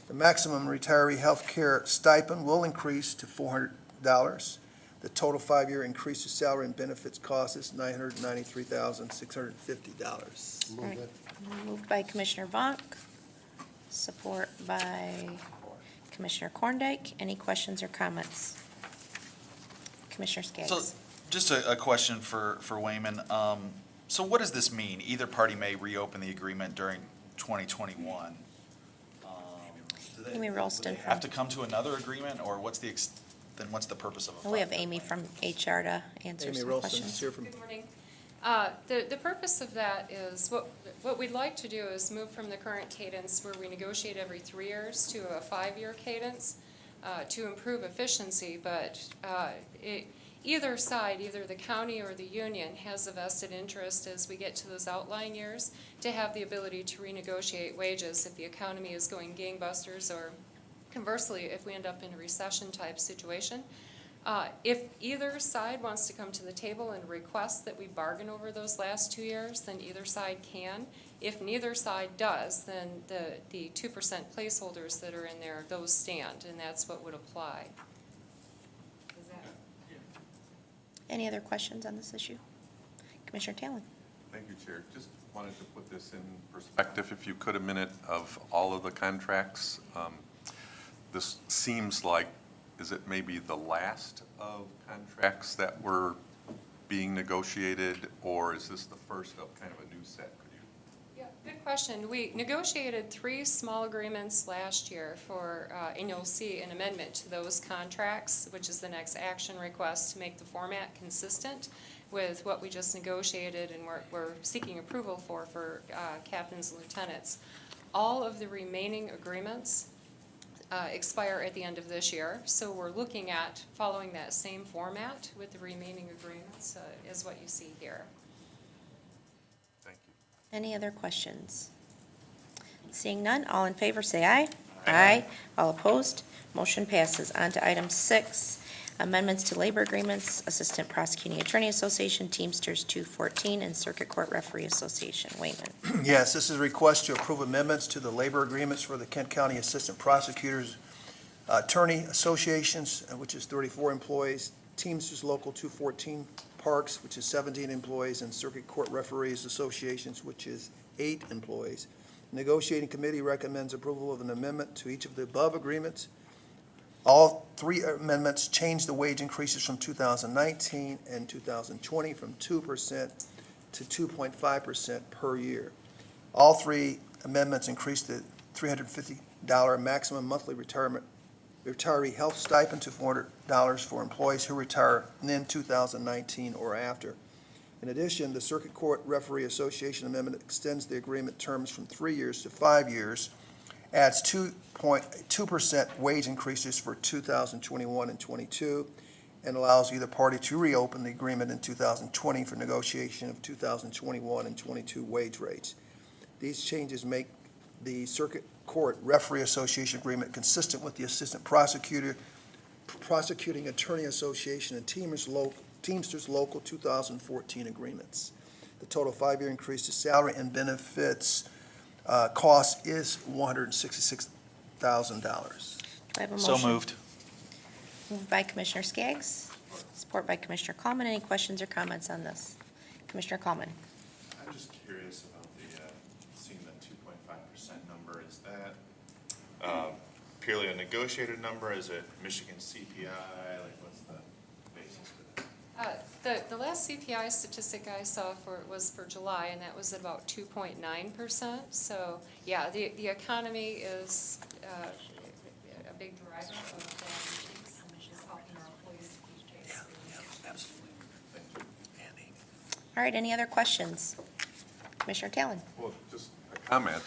The maximum retiree health care stipend will increase to $400. The total 5-year increase to salary and benefits cost is $993,650. Move Right. it. Moved by Commissioner Vonk, support by Commissioner Korndike. Any questions or comments? Commissioner So, Skaggs. just a question for Wayman. So what does this mean? Either party may reopen the agreement during 2021. Do Amy Ralston have to from, come to another agreement, or what's the purpose of a we have 5-year Amy plan? from HR to answer Amy some Ralston is questions. here from, Good morning. The purpose of that is, what we'd like to do is move from the current cadence where we negotiate every 3 years to a 5-year cadence to improve efficiency, but either side, either the county or the union, has a vested interest as we get to those outline years to have the ability to renegotiate wages if the economy is going gangbusters, or conversely, if we end up in a recession-type situation. If either side wants to come to the table and request that we bargain over those last 2 years, then either side can. If neither side does, then the 2% placeholders that are in there, those stand, and that's what would apply. Is that? Any other questions on this issue? Commissioner Talon. Thank you, Chair. Just wanted to put this in perspective, if you could, a minute, of all of the contracts. This seems like, is it maybe the last of contracts that were being negotiated, or is this the first of kind of a new set? Could you? Yeah, good question. We negotiated 3 small agreements last year for, and you'll see an amendment to those contracts, which is the next action request to make the format consistent with what we just negotiated and we're seeking approval for captains and lieutenants. All of the remaining agreements expire at the end of this year, so we're looking at following that same format with the remaining agreements is what you see here. Thank you. Any other questions? Seeing none, all in favor say aye. Aye. All opposed, motion passes. On to item 6, amendments to labor agreements, Assistant Prosecuting Attorney Association, Teamsters 214, and Circuit Court Referee Association. Wayman. yes, this is a request to approve amendments to the labor agreements for the Kent County Assistant Prosecutors Attorney Associations, which is 34 employees, Teamsters Local 214 Parks, which is 17 employees, and Circuit Court Referees Associations, which is 8 employees. Negotiating committee recommends approval of an amendment to each of the above agreements. All 3 amendments change the wage increases from 2019 and 2020 from 2% to 2.5% per year. All 3 amendments increase the $350 maximum monthly retiree health stipend to $400 for employees who retire in 2019 or after. In addition, the Circuit Court Referee Association amendment extends the agreement terms from 3 years to 5 years, adds 2% wage increases for 2021 and 22, and allows either party to reopen the agreement in 2020 for negotiation of 2021 and 22 wage rates. These changes make the Circuit Court Referee Association agreement consistent with the Assistant Prosecuting Attorney Association and Teamsters Local 2014 agreements. The total 5-year increase to salary and benefits cost is $166,000. Do I have a motion? So moved. Moved by Commissioner Skaggs, support by Commissioner Coleman. Any questions or comments on this? Commissioner Coleman. I'm just curious about seeing the 2.5% number. Is that purely a negotiated number? Is it Michigan CPI? Like, what's the basis for that? The last CPI statistic I saw was for July, and that was at about 2.9%. So, yeah, the economy is a big driver of that increase, which is helping our employees to keep pace. All right, any other questions? Commissioner Talon. Well, just a comment.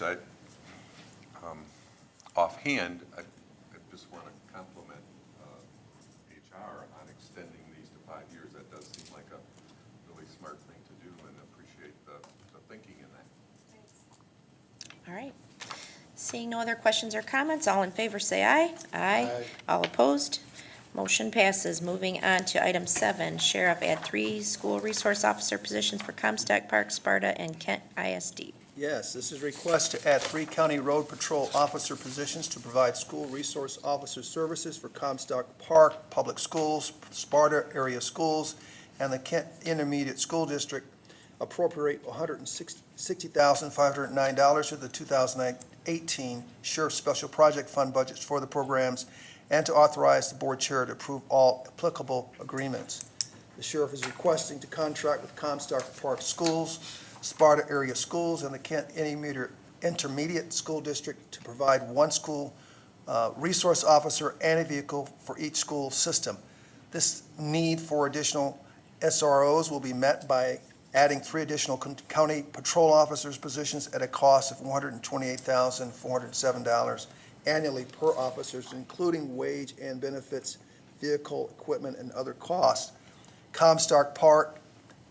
Offhand, I just want to compliment HR on extending these to 5 years. That does seem like a really smart thing to do, and appreciate thinking in that. All right. Seeing no other questions or comments, all in favor say aye. Aye. All opposed? Motion passes. Moving on to item 7, Sheriff, add 3 school resource officer positions for Comstock Park, Sparta, and Kent ISD. Yes, this is a request to add 3 county road patrol officer positions to provide school resource officer services for Comstock Park Public Schools, Sparta Area Schools, and the Kent Intermediate School District. Appropriate $160,509 to the 2018 Sheriff Special Project Fund budgets for the programs, and to authorize the board chair to approve all applicable agreements. The sheriff is requesting to contract with Comstock Park Schools, Sparta Area Schools, and the Kent Intermediate School District to provide 1 school resource officer and a vehicle for each school system. This need for additional SROs will be met by adding 3 additional county patrol officers positions at a cost of $128,407 annually per officers, including wage and benefits, vehicle, equipment, and other costs. Comstock Park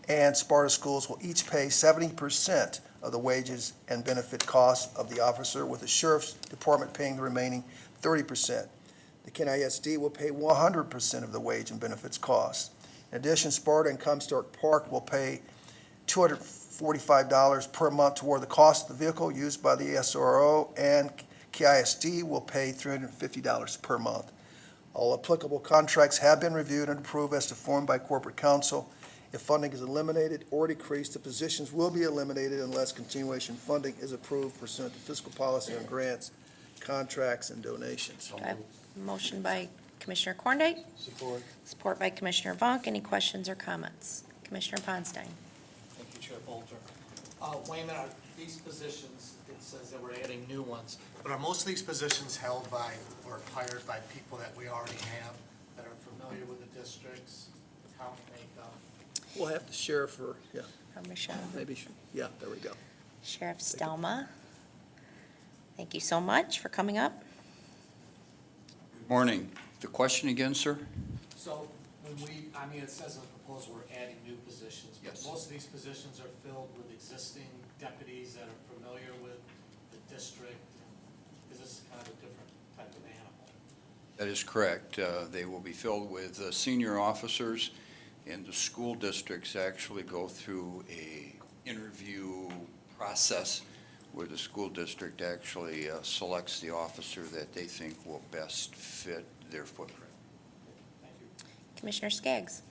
and Sparta Schools will each pay 70% of the wages and benefit costs of the officer, with the Sheriff's Department paying the remaining 30%. The Kent ISD will pay 100% of the wage and benefits costs. In addition, Sparta and Comstock Park will pay $245 per month toward the cost of the vehicle used by the SRO, and KISD will pay $350 per month. All applicable contracts have been reviewed and approved as to form by corporate counsel. If funding is eliminated or decreased, the positions will be eliminated unless continuation funding is approved pursuant to fiscal policy on grants, contracts, and donations. Do I have a motion by Commissioner Korndike? Support. Support by Commissioner Vonk. Any questions or comments? Commissioner Ponstein. Thank you, Chair Bolter. Wayman, are these positions, it says that we're adding new ones, but are most of these positions held by or hired by people that we already have that are familiar with the districts, account makeup? We'll have the sheriff or, yeah, From Michelle. maybe, yeah, there we go. Sheriff Stelma. Thank you so much for coming up. Good morning. The question again, sir? So when it says in the proposal we're adding new positions, but Yes. most of these positions are filled with existing deputies that are familiar with the district. Is this kind of a different type of animal? That is correct. They will be filled with senior officers, and the school districts actually go through a interview process where the school district actually selects the officer that they think will best fit their footprint. Thank you. Commissioner Skaggs.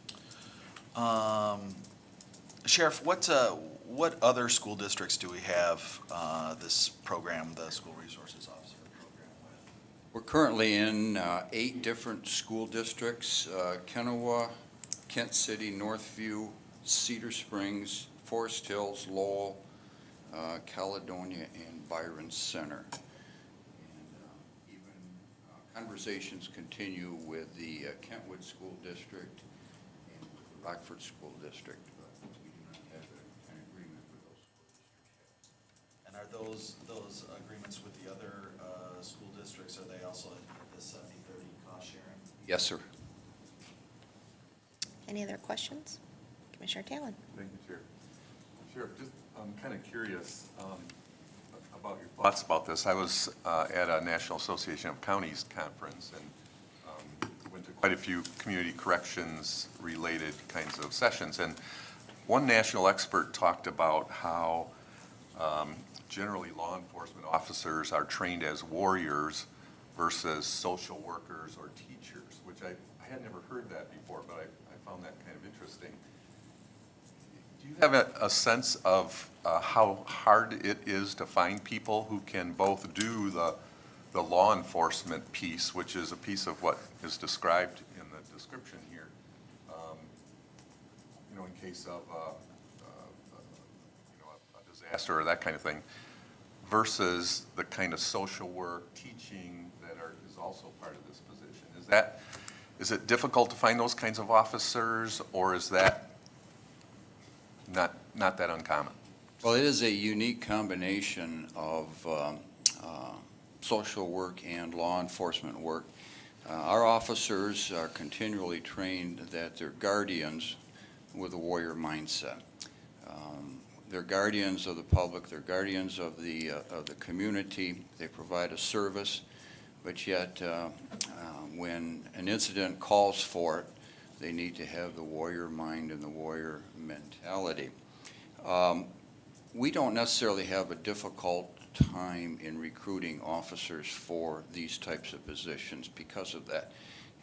Sheriff, what other school districts do we have this program, the School Resources Officer program with? We're currently in 8 different school districts: Kennewa, Kent City, Northview, Cedar Springs, Forest Hills, Lowell, Caledonia, and Byron Center. And even conversations continue with the Kentwood School District and with the Rockford School District, but we do not have an agreement with those school districts yet. And are those agreements with the other school districts, are they also at the 70-30 cost sharing? Yes, sir. Any other questions? Commissioner Talon. Thank you, Chair. Sheriff, just, I'm kind of curious about your thoughts about this. I was at a National Association of Counties conference and went to quite a few community corrections related kinds of sessions. And one national expert talked about how generally law enforcement officers are trained as warriors versus social workers or teachers, which I had never heard that before, but I found that kind of interesting. Do you have a sense of how hard it is to find people who can both do the law enforcement piece, which is a piece of what is described in the description here, in case of a disaster or that kind of thing, versus the kind of social work, teaching that is also part of this position? Is it difficult to find those kinds of officers, or is that not that uncommon? Well, it is a unique combination of social work and law enforcement work. Our officers are continually trained that they're guardians with a warrior mindset. They're guardians of the public, they're guardians of the community. They provide a service, but yet when an incident calls for it, they need to have the warrior mind and the warrior mentality. We don't necessarily have a difficult time in recruiting officers for these types of positions because of that.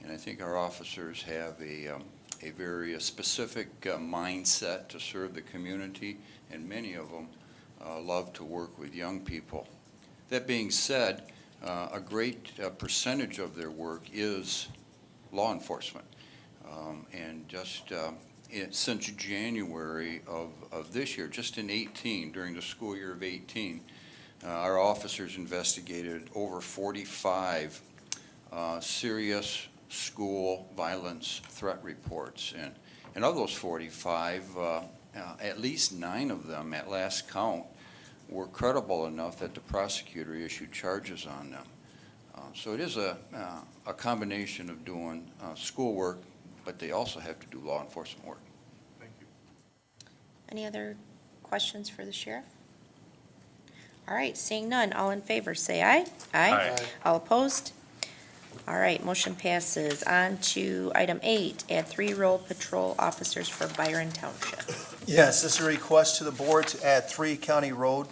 And I think our officers have a very specific mindset to serve the community, and many of them love to work with young people. That being said, a great percentage of their work is law enforcement. And just since January of this year, just in 18, during the school year of 18, our officers investigated over 45 serious school violence threat reports. And of those 45, at least 9 of them at last count were credible enough that the prosecutor issued charges on them. So it is a combination of doing schoolwork, but they also have to do law enforcement work. Thank you. Any other questions for the sheriff? All right, seeing none, all in favor, say aye. Aye. All opposed? All right, motion passes. On to item 8, add 3 road patrol officers for Byron Township. Yes, this is a request to the board to add 3 county road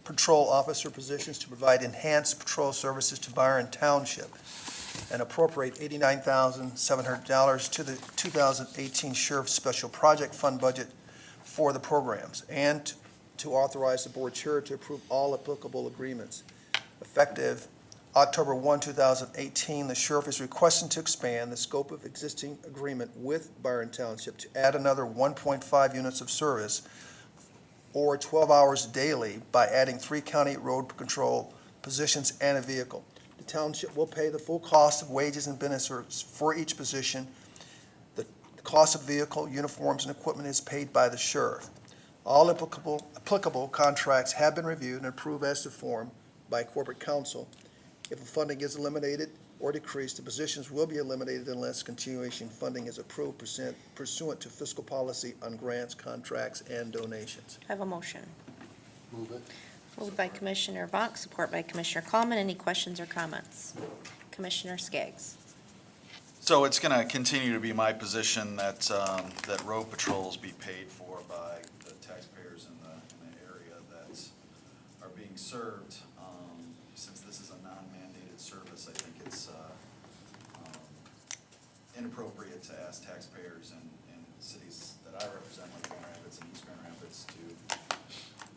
patrol officer positions to provide enhanced patrol services to Byron Township, and appropriate $89,700 to the 2018 Sheriff's Special Project Fund budget for the programs, and to authorize the board chair to approve all applicable agreements. Effective October 1, 2018, the sheriff is requesting to expand the scope of existing agreement with Byron Township to add another 1.5 units of service or 12 hours daily by adding 3 county road control positions and a vehicle. The township will pay the full cost of wages and benefits for each position. The cost of vehicle, uniforms, and equipment is paid by the sheriff. All applicable contracts have been reviewed and approved as to form by corporate counsel. If the funding is eliminated or decreased, the positions will be eliminated unless continuation funding is approved pursuant to fiscal policy on grants, contracts, and donations. I have a motion. Move it. Moved by Commissioner Vonk, support by Commissioner Coleman. Any questions or comments? Commissioner Skaggs. So it's going to continue to be my position that, that road patrols be paid for by the taxpayers in the area that are being served. Since this is a non-mandated service, I think it's inappropriate to ask taxpayers in cities that I represent, like Grand Rapids and East Grand Rapids, to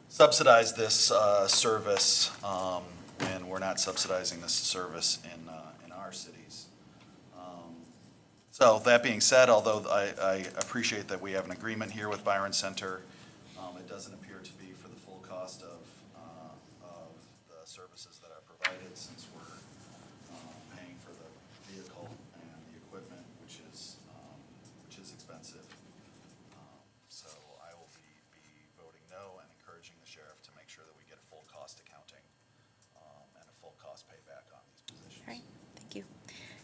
subsidize this service when we're not subsidizing this service in our cities. So that being said, although I appreciate that we have an agreement here with Byron Center, it doesn't appear to be for the full cost of the services that are provided, since we're paying for the vehicle and the equipment, which is expensive. So I will be voting no and encouraging the sheriff to make sure that we get full cost accounting and a full cost payback on these positions. All right, thank you.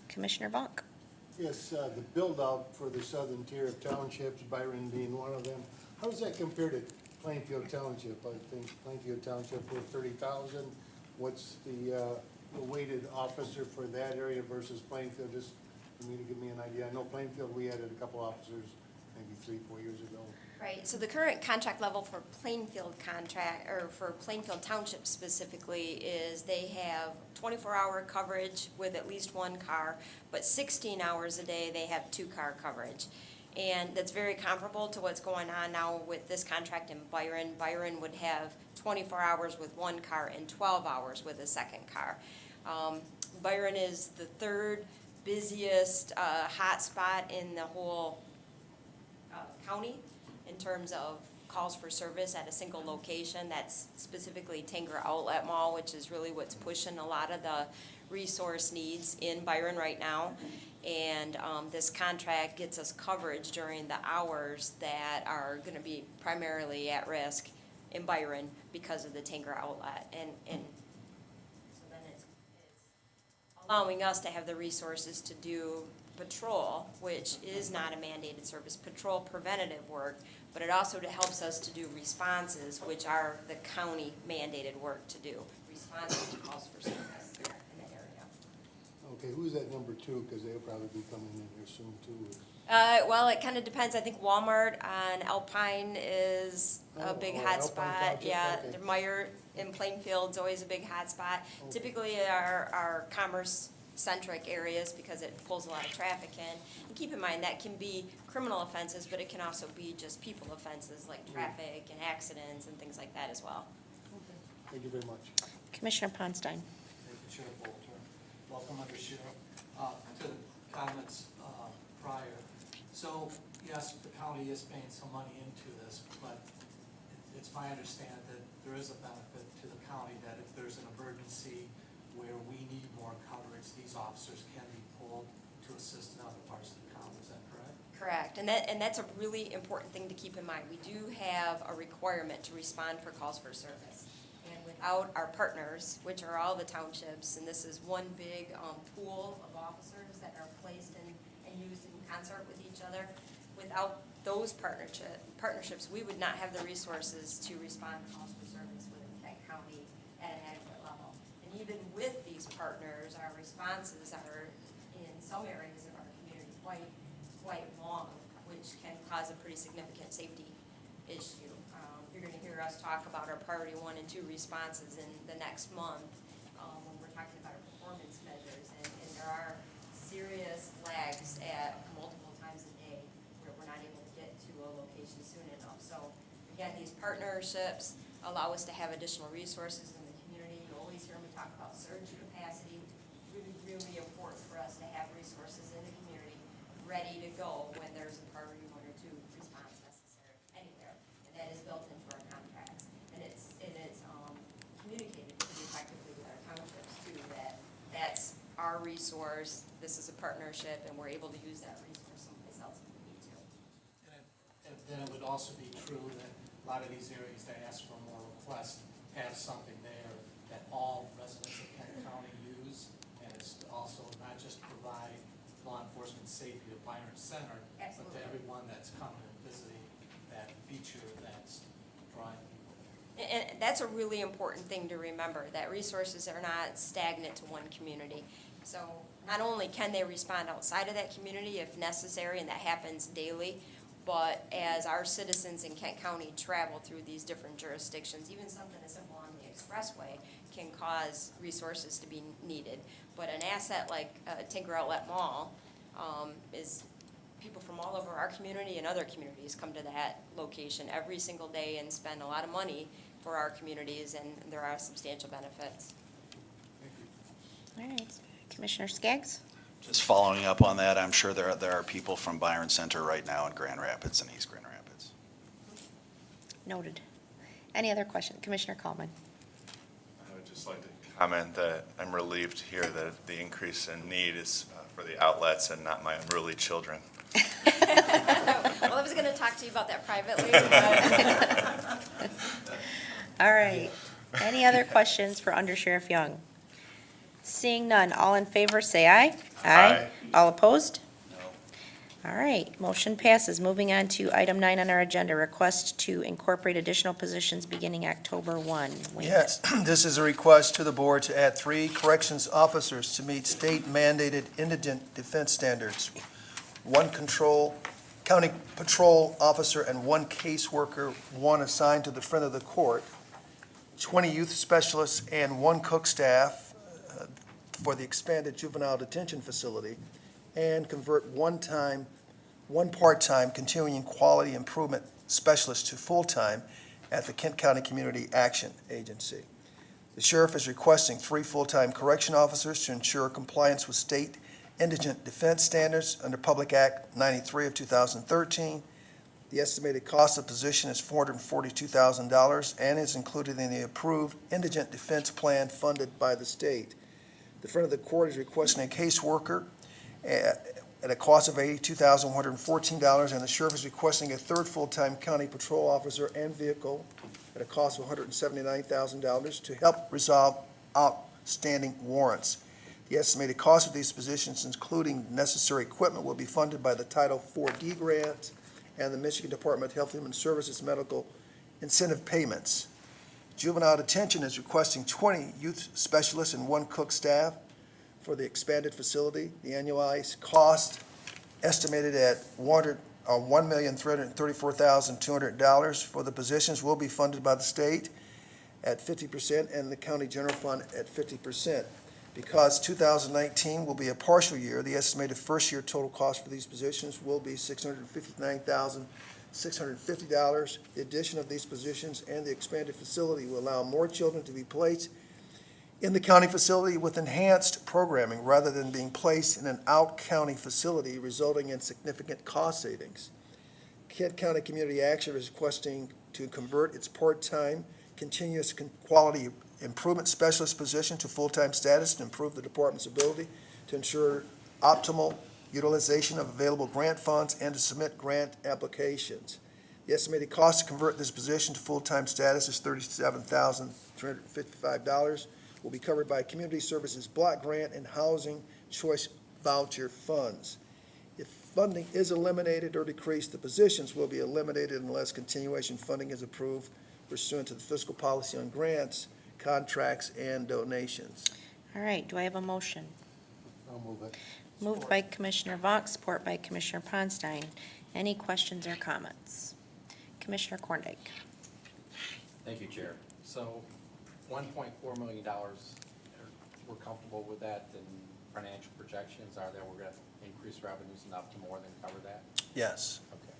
Commissioner Vonk. Yes, the build-out for the southern tier of townships, Byron being one of them, how does that compare to Plainfield Township? I think Plainfield Township was 30,000. What's the weighted officer for that area versus Plainfield, just for me to give me an idea? I know Plainfield, we added a couple officers maybe 3-4 years ago. Right, so the current contract level for Plainfield for Plainfield Township specifically is they have 24-hour coverage with at least 1 car, but 16 hours a day they have 2-car coverage. And that's very comparable to what's going on now with this contract in Byron. Byron would have 24 hours with 1 car and 12 hours with a 2nd car. Byron is the 3rd busiest hot spot in the whole county in terms of calls for service at a single location. That's specifically Tanger Outlet Mall, which is really what's pushing a lot of the resource needs in Byron right now. And this contract gets us coverage during the hours that are going to be primarily at risk in Byron because of the Tanger Outlet. And so then it's allowing us to have the resources to do patrol, which is not a mandated service, patrol preventative work, but it also helps us to do responses, which are the county mandated work to do, responses to calls for service in that area. Okay, who's that number two? Because they'll probably be coming in here soon too. Well, it kind of depends. I think Walmart on Alpine is a big Alpine hotspot. Township, Yeah, okay. the Meyer in Plainfield's always a big hotspot. Typically our commerce-centric areas because it pulls a lot of traffic in. And keep in mind, that can be criminal offenses, but it can also be just people offenses like traffic and accidents and things like that as well. Thank you very much. Commissioner Ponstein. Thank you, Chair Bolter. Welcome, Undersheriff. To the comments prior. So, yes, the county is paying some money into this, but it's my understanding that there is a benefit to the county that if there's an emergency where we need more coverage, these officers can be pulled to assist in other parts of the county. Is that correct? Correct, and that's a really important thing to keep in mind. We do have a requirement to respond for calls for service. And without our partners, which are all the townships, and this is one big pool of officers that are placed and used in concert with each other, without those partnerships, we would not have the resources to respond to calls for service within Kent County at an adequate level. And even with these partners, our responses are in some areas of our community quite long, which can cause a pretty significant safety issue. You're going to hear us talk about our priority 1 and 2 responses in the next month when we're talking about our performance measures. And there are serious lags at multiple times a day where we're not able to get to a location soon enough. So again, these partnerships allow us to have additional resources in the community. You always hear me talk about surge capacity. Really, really important for us to have resources in the community ready to go when there's a priority 1 or 2 response necessary anywhere. And that is built into our contracts. And it's communicated pretty effectively with our townships too, that that's our resource, this is a partnership, and we're able to use that resource someplace else if we need to. And then it would also be true that a lot of these areas that ask for more requests have something there that all residents of Kent County use, and it's also not just provide law enforcement safety to Byron Center, but to everyone that's coming and visiting that feature that's drawing people. And that's a really important thing to remember, that resources are not stagnant to one community. So not only can they respond outside of that community if necessary, and that happens daily, but as our citizens in Kent County travel through these different jurisdictions, even something as simple on the expressway can cause resources to be needed. But an asset like Tinker Outlet Mall is people from all over our community and other communities come to that location every single day and spend a lot of money for our communities, and there are substantial benefits. All right. Commissioner Skaggs? Just following up on that, I'm sure there are people from Byron Center right now in Grand Rapids and East Grand Rapids. Noted. Any other question? Commissioner Coleman? I would just like to comment that I'm relieved to hear that the increase in need is for the outlets and not my unruly children. Well, I was going to talk to you about that privately. But All right. Any other questions for Under Sheriff Young? Seeing none, all in favor say aye. Aye. All opposed? No. All right, motion passes. Moving on to item 9 on our agenda, request to incorporate additional positions beginning October 1. Wayne. Yes, this is a request to the board to add 3 corrections officers to meet state mandated indigent defense standards. 1 county patrol officer and 1 caseworker, 1 assigned to the front of the court, 20 youth specialists, and 1 cook staff for the expanded juvenile detention facility, and convert 1 part-time continuing quality improvement specialist to full-time at the Kent County Community Action Agency. The sheriff is requesting 3 full-time correction officers to ensure compliance with state indigent defense standards under Public Act 93 of 2013. The estimated cost of the position is $442,000 and is included in the approved indigent defense plan funded by the state. The front of the court is requesting a caseworker at a cost of $82,114, and the sheriff is requesting a 3rd full-time county patrol officer and vehicle at a cost of $179,000 to help resolve outstanding warrants. The estimated cost of these positions, including necessary equipment, will be funded by the Title IV-D grant and the Michigan Department of Health and Human Services medical incentive payments. Juvenile detention is requesting 20 youth specialists and 1 cook staff for the expanded facility. The annualized cost estimated at $1,334,200 for the positions will be funded by the state at 50% and the county general fund at 50%. Because 2019 will be a partial year, the estimated first-year total cost for these positions will be $659,650. The addition of these positions and the expanded facility will allow more children to be placed in the county facility with enhanced programming rather than being placed in an out-county facility, resulting in significant cost savings. Kent County Community Action is requesting to convert its part-time continuous quality improvement specialist position to full-time status to improve the department's ability to ensure optimal utilization of available grant funds and to submit grant applications. The estimated cost to convert this position to full-time status is $37,355. Will be covered by Community Services Block Grant and Housing Choice Voucher funds. If funding is eliminated or decreased, the positions will be eliminated unless continuation funding is approved pursuant to the fiscal policy on grants, contracts, and donations. All right, do I have a motion? I'll move it. Moved by Commissioner Vaughn, support by Commissioner Ponstein. Any questions or comments? Commissioner Korndike. Thank you, Chair. So $1.4 million, we're comfortable with that, and financial projections are that we're going to increase revenues enough to more than cover that? Yes. Okay.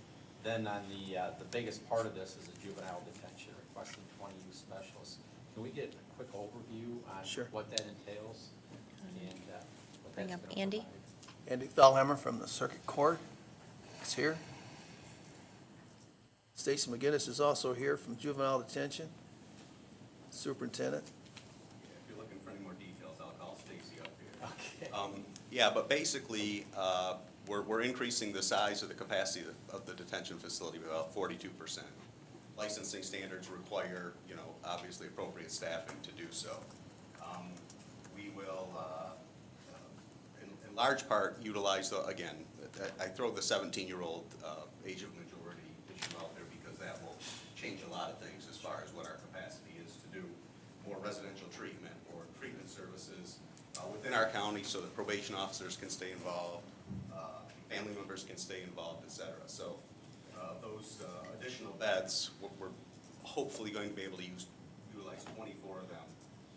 Then on the biggest part of this is the juvenile detention, requesting 20 youth specialists. Can we get a quick overview on Sure. what that entails and what Bring that's up gonna Andy. provide? Andy Thalhammer from the Circuit Court is here. Stacy McGinnis is also here from Juvenile Detention, Superintendent. If you're looking for any more details, I'll call Stacy up here. Okay. Yeah, but basically, we're increasing the size of the capacity of the detention facility by about 42%. Licensing standards require, obviously appropriate staffing to do so. We will, in large part, utilize, again, I throw the 17-year-old age of majority issue out there because that will change a lot of things as far as what our capacity is to do more residential treatment or treatment services within our county so that probation officers can stay involved, family members can stay involved, et cetera. So those additional beds, we're hopefully going to be able to utilize 24 of them,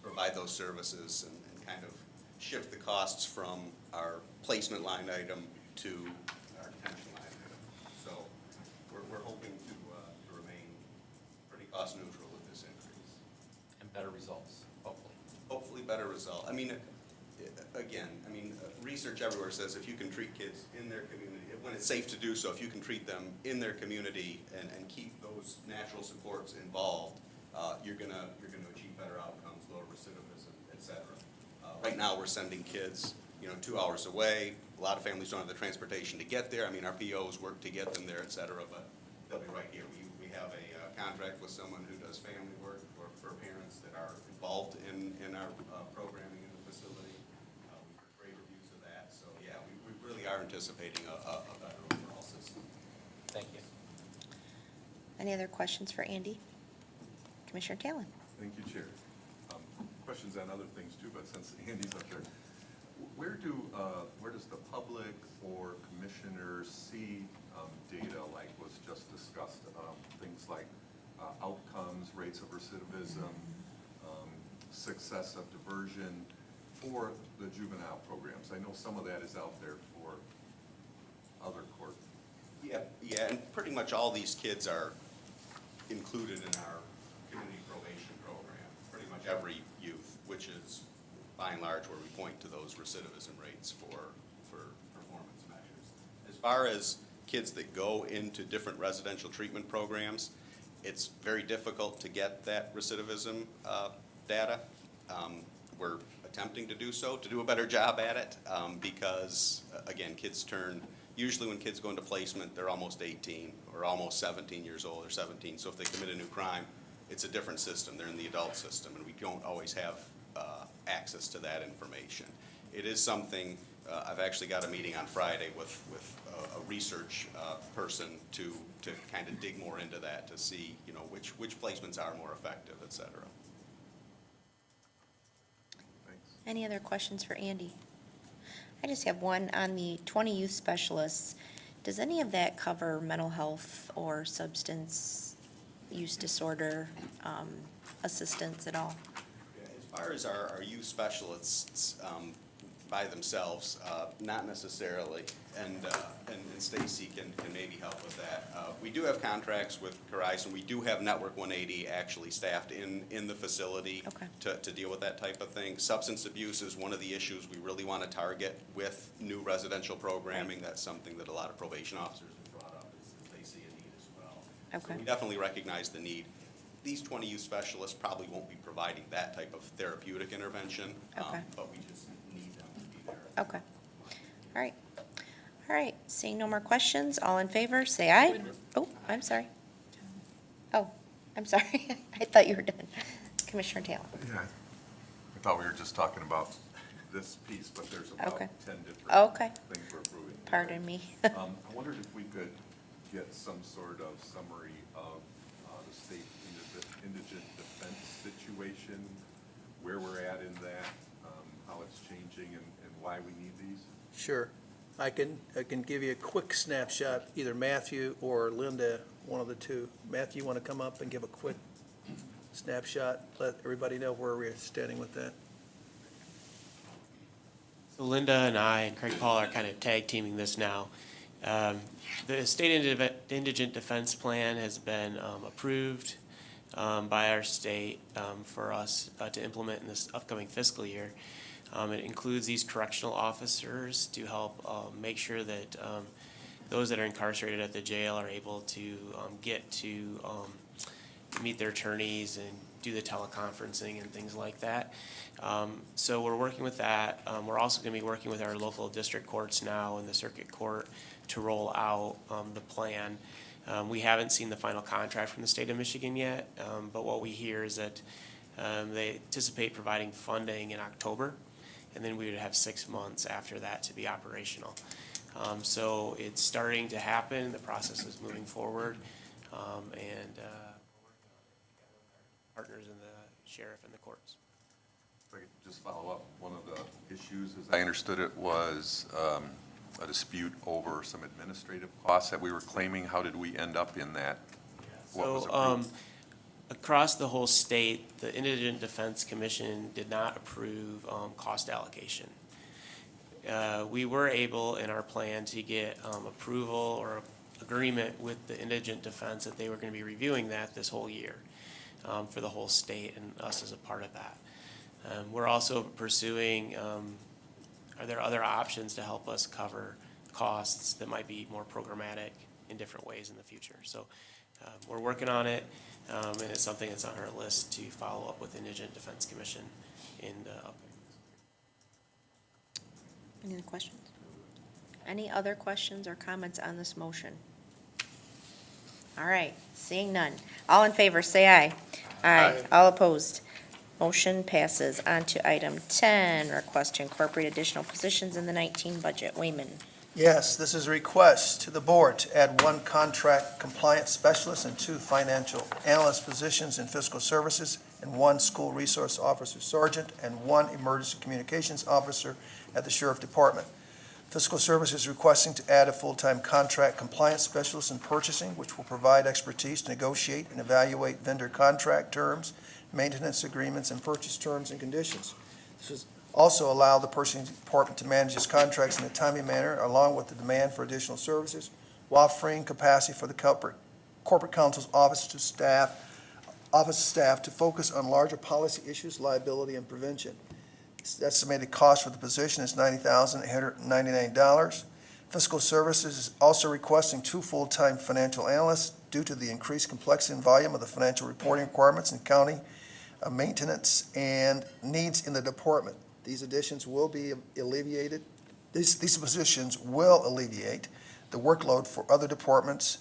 provide those services, and kind of shift the costs from our placement line item to our detention line item. So we're hoping to remain pretty cost neutral with this increase. And better results, hopefully. Hopefully better result. Research everywhere says if you can treat kids in their community, when it's safe to do so, if you can treat them in their community and keep those natural supports involved, you're gonna achieve better outcomes, lower recidivism, et cetera. Right now, we're sending kids, 2 hours away. A lot of families don't have the transportation to get there. Our POs work to get them there, et cetera, but they'll be right here. We have a contract with someone who does family work for parents that are involved in our programming in the facility. We've heard great reviews of that. So, yeah, we really are anticipating a better overall system. Thank you. Any other questions for Andy? Commissioner Talon. Thank you, Chair. Questions on other things too, but since Andy's up there, where does the public or commissioners see data like was just discussed? Things like outcomes, rates of recidivism, success of diversion for the juvenile programs? I know some of that is out there for other court. Yeah, and pretty much all these kids are included in our community probation program. Pretty much every youth, which is by and large where we point to those recidivism rates for performance measures. As far as kids that go into different residential treatment programs, it's very difficult to get that recidivism data. We're attempting to do so, to do a better job at it, because, again, usually when kids go into placement, they're almost 18 or almost 17 years old or 17. So if they commit a new crime, it's a different system. They're in the adult system, and we don't always have access to that information. it is something, I've actually got a meeting on Friday with a research person to kind of dig more into that, to see, you know, which placements are more effective, et cetera. Any other questions for Andy? I just have one on the 20 youth specialists. Does any of that cover mental health or substance use disorder assistance at all? As far as our youth specialists by themselves, not necessarily, and Stacy can maybe help with that. We do have contracts with Corizon. We do have Network 180 actually staffed in the facility to deal with that type of thing. Substance abuse is one of the issues we really want to target with new residential programming. That's something that a lot of probation officers have brought up, is they see a need as well. So we definitely recognize the need. These 20 youth specialists probably won't be providing that type of therapeutic intervention, but we just need them to be there. Okay. All right. All right. Seeing no more questions, all in favor, say aye. Oh, I'm sorry. Oh, I'm sorry. I thought you were done. Commissioner Taylor. Yeah, I thought we were just talking about this piece, but there's about 10 different things we're approving. Pardon me. I wondered if we could get some sort of summary of the state indigent defense situation, where we're at in that, how it's changing, and why we need these? Sure. I can give you a quick snapshot, either Matthew or Linda, one of the two. Matthew, you want to come up and give a quick snapshot, let everybody know where we're standing with that? So Linda and I and Craig Paul are kind of tag teaming this now. The State Indigent Defense Plan has been approved by our state for us to implement in this upcoming fiscal year. It includes these correctional officers to help make sure that those that are incarcerated at the jail are able to get to meet their attorneys and do the teleconferencing and things like that. So we're working with that. We're also going to be working with our local district courts now and the circuit court to roll out the plan. We haven't seen the final contract from the state of Michigan yet, but what we hear is that they anticipate providing funding in October, and then we would have 6 months after that to be operational. So it's starting to happen. The process is moving forward, and partners in the sheriff and the courts. If I could just follow up, one of the issues, as I understood it, was a dispute over some administrative costs that we were claiming. How did we end up in that? What was approved? Across the whole state, the Indigent Defense Commission did not approve cost allocation. We were able in our plan to get approval or agreement with the Indigent Defense that they were going to be reviewing that this whole year for the whole state, and us as a part of that. We're also pursuing, are there other options to help us cover costs that might be more programmatic in different ways in the future? So we're working on it, and it's something that's on our list to follow up with Indigent Defense Commission in the upcoming. Any other questions? Any other questions or comments on this motion? All right, seeing none. All in favor, say aye. Aye. All opposed? Motion passes. On to item 10, request to incorporate additional positions in the 19 budget. Wayman. Yes, this is a request to the board to add 1 contract compliance specialist and 2 financial analyst positions in fiscal services, and 1 school resource officer sergeant, and 1 emergency communications officer at the sheriff department. Fiscal services is requesting to add a full-time contract compliance specialist in purchasing, which will provide expertise to negotiate and evaluate vendor contract terms, maintenance agreements, and purchase terms and conditions. This is also allow the purchasing department to manage its contracts in a timely manner, along with the demand for additional services, while freeing capacity for the corporate counsel's office staff to focus on larger policy issues, liability, and prevention. The estimated cost for the position is $90,899. Fiscal Services is also requesting 2 full-time financial analysts due to the increased complexity and volume of the financial reporting requirements in county maintenance and needs in the department. These additions will be alleviated. These positions will alleviate the workload for other departments,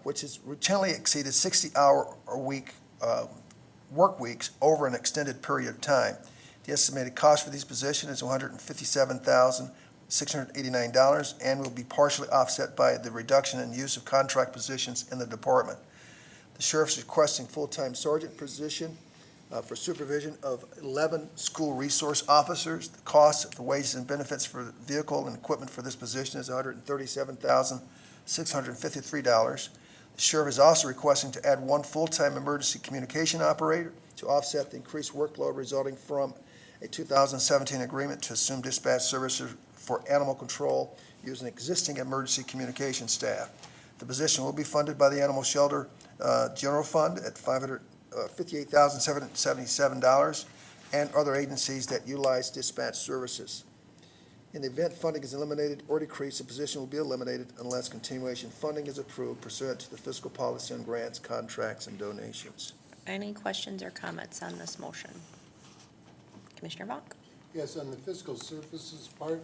which has routinely exceeded 60-hour-a-week work weeks over an extended period of time. The estimated cost for these positions is $157,689 and will be partially offset by the reduction in use of contract positions in the department. The sheriff is requesting full-time sergeant position for supervision of 11 school resource officers. The cost of the wages and benefits for the vehicle and equipment for this position is $137,653. The sheriff is also requesting to add 1 full-time emergency communication operator to offset the increased workload resulting from a 2017 agreement to assume dispatch services for animal control using existing emergency communication staff. The position will be funded by the Animal Shelter General Fund at $58,777 and other agencies that utilize dispatch services. In the event funding is eliminated or decreased, the position will be eliminated unless continuation funding is approved pursuant to the fiscal policy on grants, contracts, and donations. Any questions or comments on this motion? Commissioner Vonk? Yes, on the fiscal services part,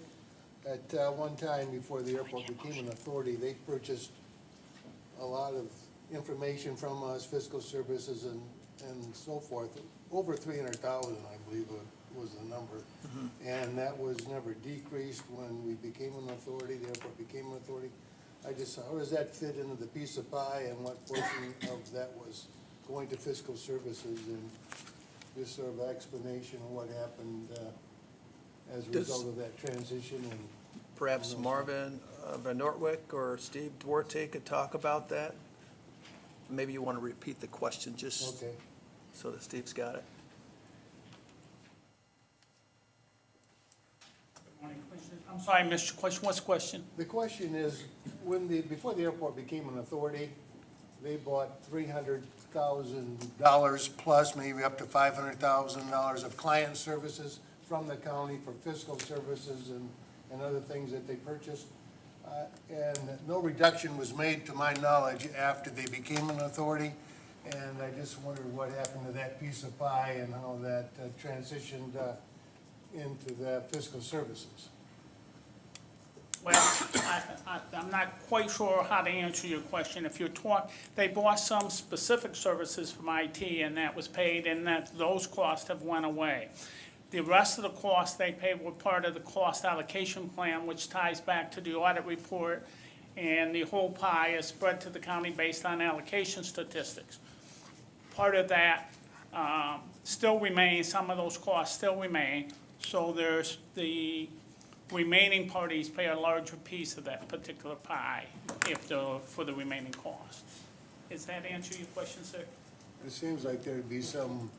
at one time before the airport became an authority, they purchased a lot of information from us, fiscal services and so forth. Over 300,000, I believe, was the number. And that was never decreased when we became an authority, the airport became an authority. How does that fit into the piece of pie, and what portion of that was going to fiscal services, and just sort of explanation of what happened as a result of that transition? And Perhaps Marvin Van Nortwick or Steve Duarte could talk about that. Maybe you want to repeat the question just so that Steve's got it. I'm sorry, I missed your question. What's the question? The question is, before the airport became an authority, they bought $300,000 plus maybe up to $500,000 of client services from the county for fiscal services and other things that they purchased. And no reduction was made, to my knowledge, after they became an authority. And I just wondered what happened to that piece of pie and how that transitioned into the fiscal services. Well, I'm not quite sure how to answer your question. If you're they bought some specific services from IT, and that was paid, and those costs have went away. The rest of the costs they paid were part of the cost allocation plan, which ties back to the audit report, and the whole pie is spread to the county based on allocation statistics. Part of that still remains, some of those costs still remain, so there's the remaining parties pay a larger piece of that particular pie for the remaining cost. Does that answer your question, sir? It seems like there'd be some,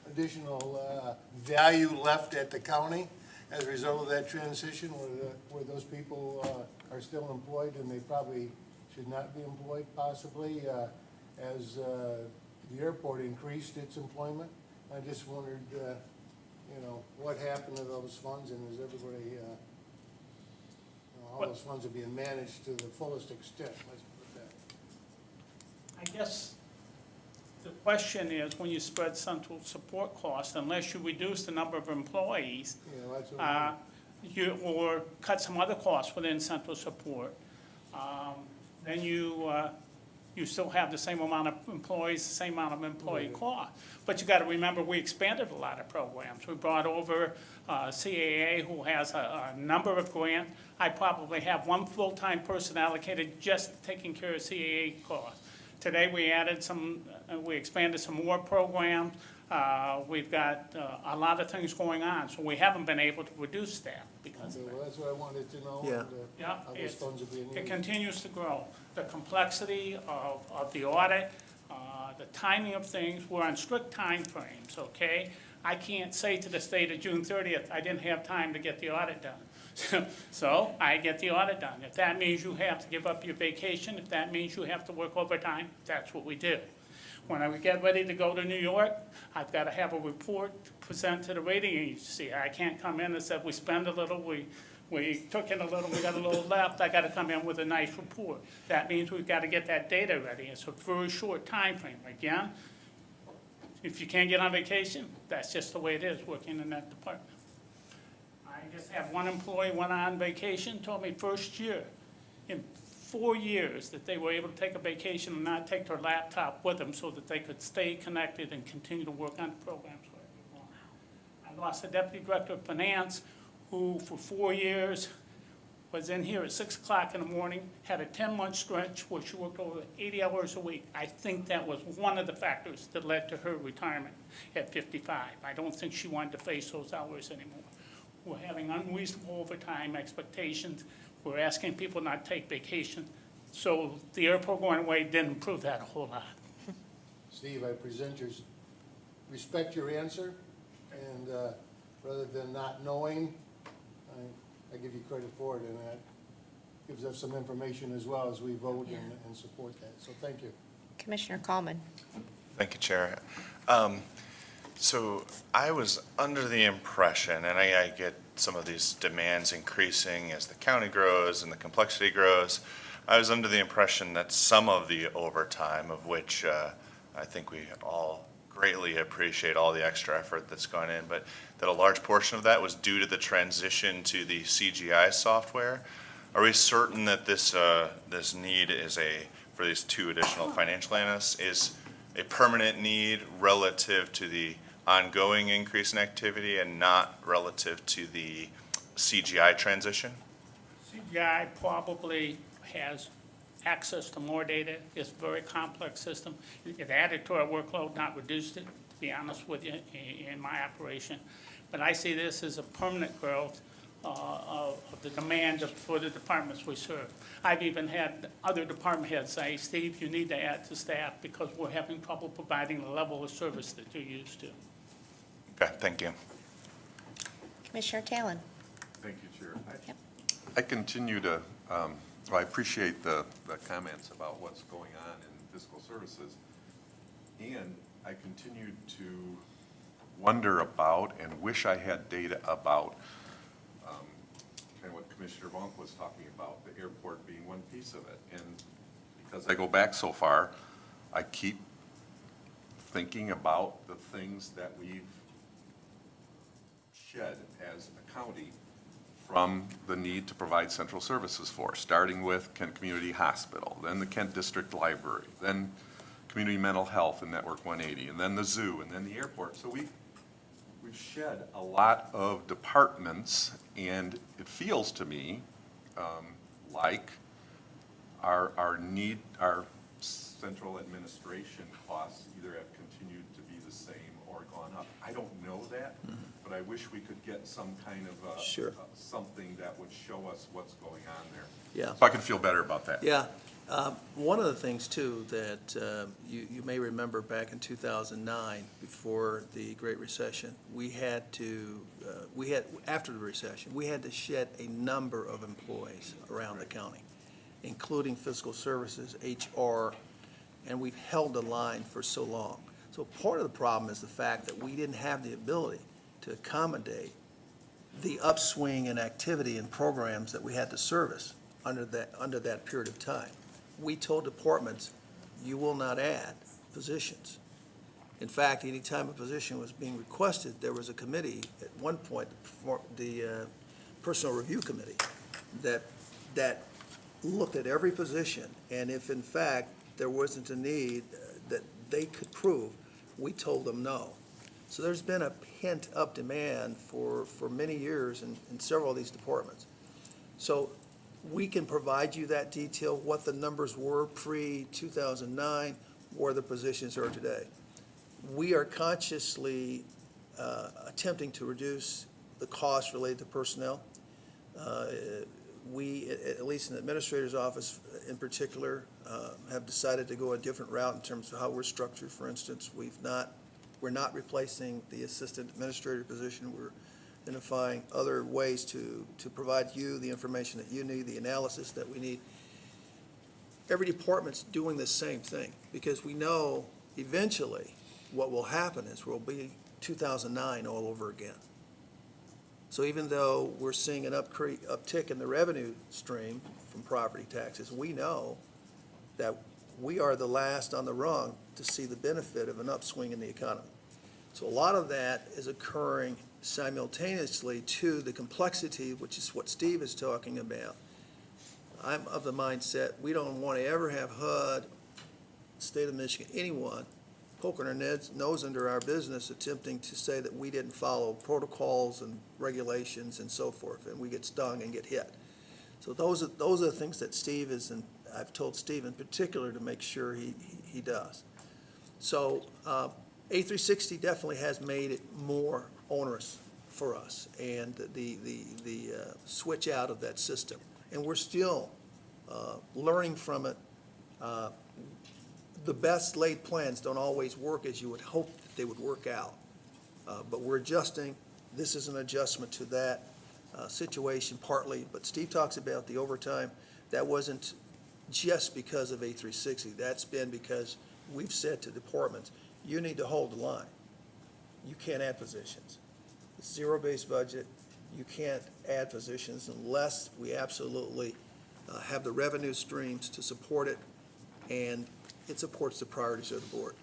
additional value left at the county as a result of that transition, where those people are still employed and they probably should not be employed possibly as the airport increased its employment. I just wondered, what happened to those funds, and is everybody, how those funds are being managed to the fullest extent, let's put it that. I guess the question is, when you spread central support costs, unless you reduce the number of employees, or cut some other costs within central support, then you still have the same amount of employees, the same amount of employee cost. But you got to remember, we expanded a lot of programs. We brought over CAA, who has a number of grants. I probably have 1 full-time person allocated just taking care of CAA costs. Today, we expanded some more programs. We've got a lot of things going on, so we haven't been able to reduce staff because of that. Well, that's what I wanted to know. Yeah, how those funds are being used. it continues to grow. The complexity of the audit, the timing of things, we're on strict time frames, okay? I can't say to the state of June 30th, I didn't have time to get the audit done. So I get the audit done. If that means you have to give up your vacation, if that means you have to work overtime, that's what we do. When I get ready to go to New York, I've got to have a report to present to the rating agency. I can't come in and say, we spend a little, we took in a little, we got a little left. I got to come in with a nice report. That means we've got to get that data ready. It's a very short time frame. Again, if you can't get on vacation, that's just the way it is working in that department. I just have one employee went on vacation, told me first year in 4 years that they were able to take a vacation and not take their laptop with them so that they could stay connected and continue to work on the programs. I I lost a deputy director of finance who for 4 years was in here at 6 o'clock in the morning, had a 10-month stretch where she worked over 80 hours a week. I think that was one of the factors that led to her retirement at 55. I don't think she wanted to face those hours anymore. We're having unreasonable overtime expectations. We're asking people not to take vacation. So the airport going away didn't improve that a whole lot. Steve, I respect your answer, and rather than not knowing, I give you credit for it, and that gives us some information as well as we vote and support that. So thank you. Commissioner Kallman. Thank you, Chair. So I was under the impression, and I get some of these demands increasing as the county grows and the complexity grows. I was under the impression that some of the overtime, of which I think we all greatly appreciate all the extra effort that's gone in, but that a large portion of that was due to the transition to the CGI software. Are we certain that this need is for these 2 additional financial analysts is a permanent need relative to the ongoing increase in activity and not relative to the CGI transition? CGI probably has access to more data. It's a very complex system. It added to our workload, not reduced it, to be honest with you, in my operation. But I see this as a permanent growth of the demand for the departments we serve. I've even had other department heads say, Steve, you need to add to staff because we're having trouble providing the level of service that you're used to. Okay, thank you. Commissioner Talon. Thank you, Chair. I continue to, I appreciate the comments about what's going on in fiscal services, and I continue to wonder about and wish I had data about kind of what Commissioner Vonk was talking about, the airport being one piece of it. And because I go back so far, I keep thinking about the things that we've shed as a county from the need to provide central services for, starting with Kent Community Hospital, then the Kent District Library, then Community Mental Health and Network 180, and then the zoo, and then the airport. So we've shed a lot of departments, and it feels to me like our central administration costs either have continued to be the same or gone up. I don't know that, but I wish we could get some kind of something that would show us what's going on there. Yeah. So I can feel better about that. Yeah. One of the things, too, that you may remember back in 2009, before the Great Recession, after the recession, we had to shed a number of employees around the county, including fiscal services, HR, and we've held the line for so long. So part of the problem is the fact that we didn't have the ability to accommodate the upswing in activity and programs that we had to service under that period of time. We told departments, you will not add positions. In fact, any time a position was being requested, there was a committee at one point, the Personnel Review Committee, that looked at every position, and if in fact there wasn't a need that they could prove, we told them no. So there's been a pent-up demand for many years in several of these departments. So we can provide you that detail, what the numbers were pre-2009, where the positions are today. We are consciously attempting to reduce the cost related to personnel. We, at least in the administrator's office in particular, have decided to go a different route in terms of how we're structured. For instance, we're not replacing the assistant administrator position. We're identifying other ways to provide you the information that you need, the analysis that we need. Every department's doing the same thing because we know eventually what will happen is we'll be 2009 all over again. So even though we're seeing an uptick in the revenue stream from property taxes, we know that we are the last on the rung to see the benefit of an upswing in the economy. So a lot of that is occurring simultaneously to the complexity, which is what Steve is talking about. I'm of the mindset we don't want to ever have HUD, state of Michigan, anyone poking our nose under our business, attempting to say that we didn't follow protocols and regulations and so forth, and we get stung and get hit. So those are the things that Steve is, and I've told Steve in particular to make sure he does. So A360 definitely has made it more onerous for us, and the switch out of that system. And we're still learning from it. The best laid plans don't always work as you would hope that they would work out. But we're adjusting. This is an adjustment to that situation partly. But Steve talks about the overtime. That wasn't just because of A360. That's been because we've said to departments, you need to hold the line. You can't add positions. It's zero-based budget. You can't add positions unless we absolutely have the revenue streams to support it, and it supports the priorities of the board.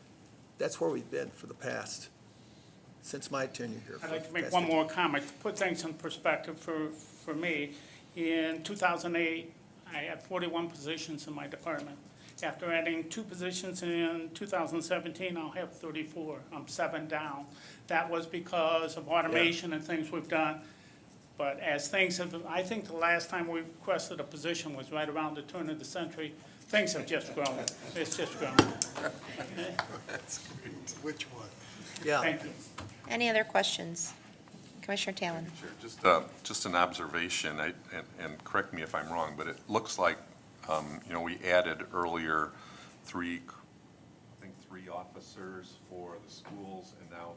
That's where we've been for the past, since my tenure here. I'd like to make one more comment, to put things in perspective for me. In 2008, I had 41 positions in my department. After adding 2 positions in 2017, I'll have 34. I'm 7 down. That was because of automation and things we've done. But as things have, I think the last time we requested a position was right around the turn of the century. Things have just grown. It's just grown. Which one? Yeah. Thank you. Any other questions? Commissioner Talon? Sure, just an observation, and correct me if I'm wrong, but it looks like, we added earlier three officers for the schools, and now,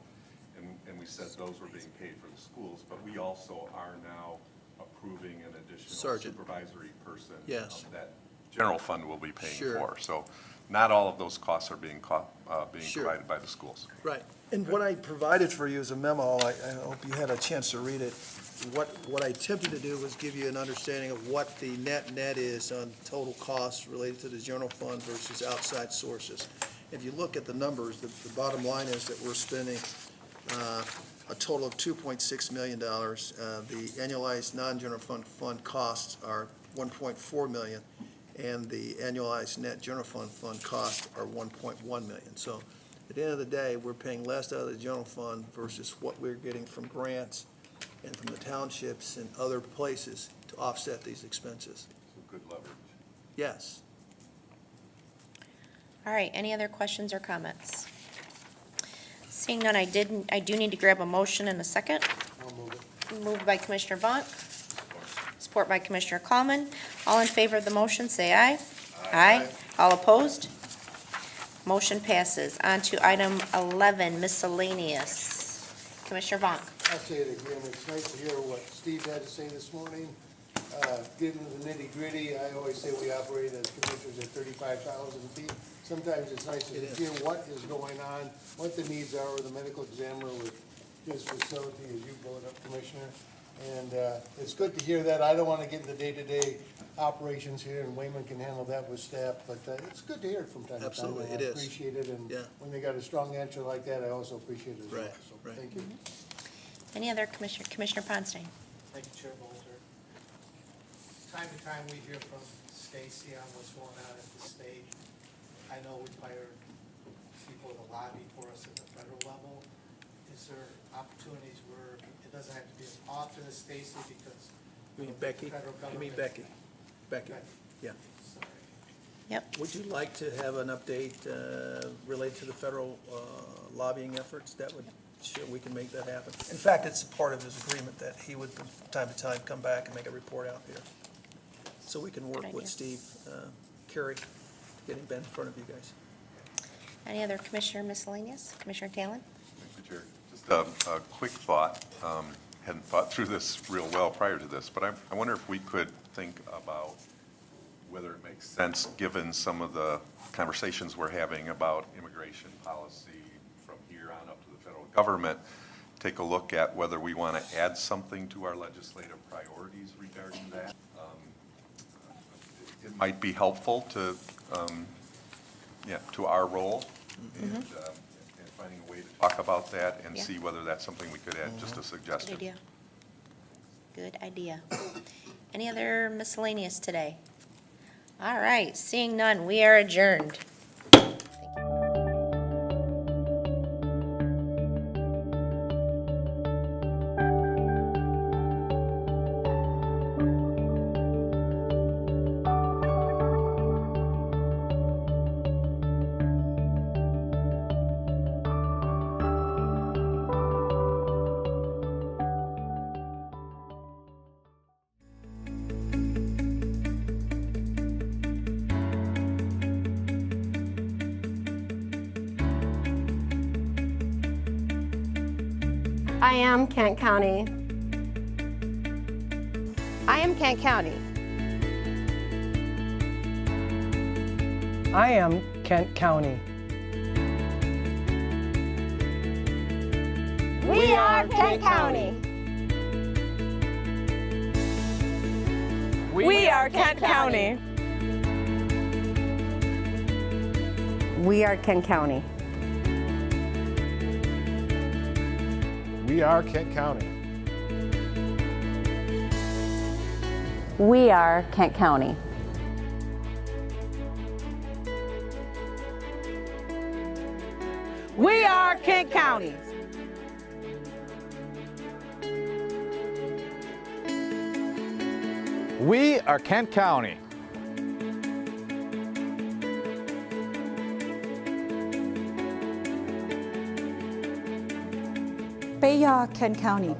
and we said those were being paid for the schools, but we also are now approving an additional Sergeant. supervisory person. Yes. That general fund will be paying Sure. for. So not all of those costs are being Sure. provided by the schools. Right. And what I provided for you as a memo, I hope you had a chance to read it. What I attempted to do was give you an understanding of what the net is on total costs related to the general fund versus outside sources. If you look at the numbers, the bottom line is that we're spending a total of $2.6 million. The annualized non-general fund costs are $1.4 million, and the annualized net general fund costs are $1.1 million. So at the end of the day, we're paying less out of the general fund versus what we're getting from grants and from the townships and other places to offset these expenses. So good leverage. Yes. All right, any other questions or comments? Seeing none, I do need to grab a motion in a second. I'll move it. Moved by Commissioner Vaughn. Support by Commissioner Kallman. All in favor of the motion, say aye. Aye. All opposed? Motion passes. On to item 11, miscellaneous. Commissioner Vaughn. I'll say it again, it's nice to hear what Steve had to say this morning. Getting to the nitty-gritty, I always say we operate as commissioners at 35,000 feet. Sometimes it's nice to hear what is going on, what the needs are with the medical examiner with his facility, as you brought up, Commissioner. And it's good to hear that. I don't want to get into day-to-day operations here, and Wayman can handle that with staff, but it's good to hear it from time to time. Absolutely, and it I is. appreciate it, and Yeah. when they got a strong answer like that, I also appreciate it as well. Right, So, right. thank you. Any other commissioner? Commissioner Ponstein. Thank you, Chair Bolter. Time to time, we hear from Stacy on what's going on at the state. I know we've hired people to lobby for us at the federal level. Is there opportunities where it doesn't have to be as often as Stacy because You mean of Becky? the federal You mean government? Becky? Yeah. Sorry. Yep. Would you like to have an update related to the federal lobbying efforts? That would, sure, we can make that happen. In fact, it's a part of his agreement that he would, from time to time, come back and make a report out here. So we can work Good with idea. Steve, Carey, getting Ben in front of you guys. Any other commissioner miscellaneous? Commissioner Talon? Thank you, Chair. Just a quick thought. Hadn't thought through this real well prior to this, but I wonder if we could think about whether it makes sense, given some of the conversations we're having about immigration policy from here on up to the federal government, take a look at whether we want to add something to our legislative priorities regarding that. It might be helpful to, to our role, and finding a way to talk about that and Yeah. see whether that's something we could add, just a Good suggestion. idea. Good idea. Any other miscellaneous today? All right, seeing none, we are adjourned. I am Kent County. I am Kent County. I am Kent County. We are Kent County. We are Kent County. We are Kent County. We are Kent County. We are Kent County. We are Kent County. We are Kent County. Beya, Kent County.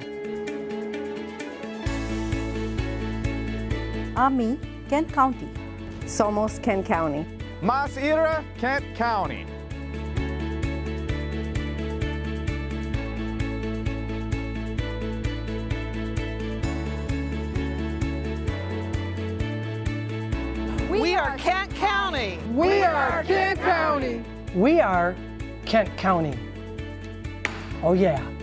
Ami, Kent County. Somos Kent County. Mas Ira, Kent County. We are Kent County. We are Kent County. We are Kent County. Oh yeah.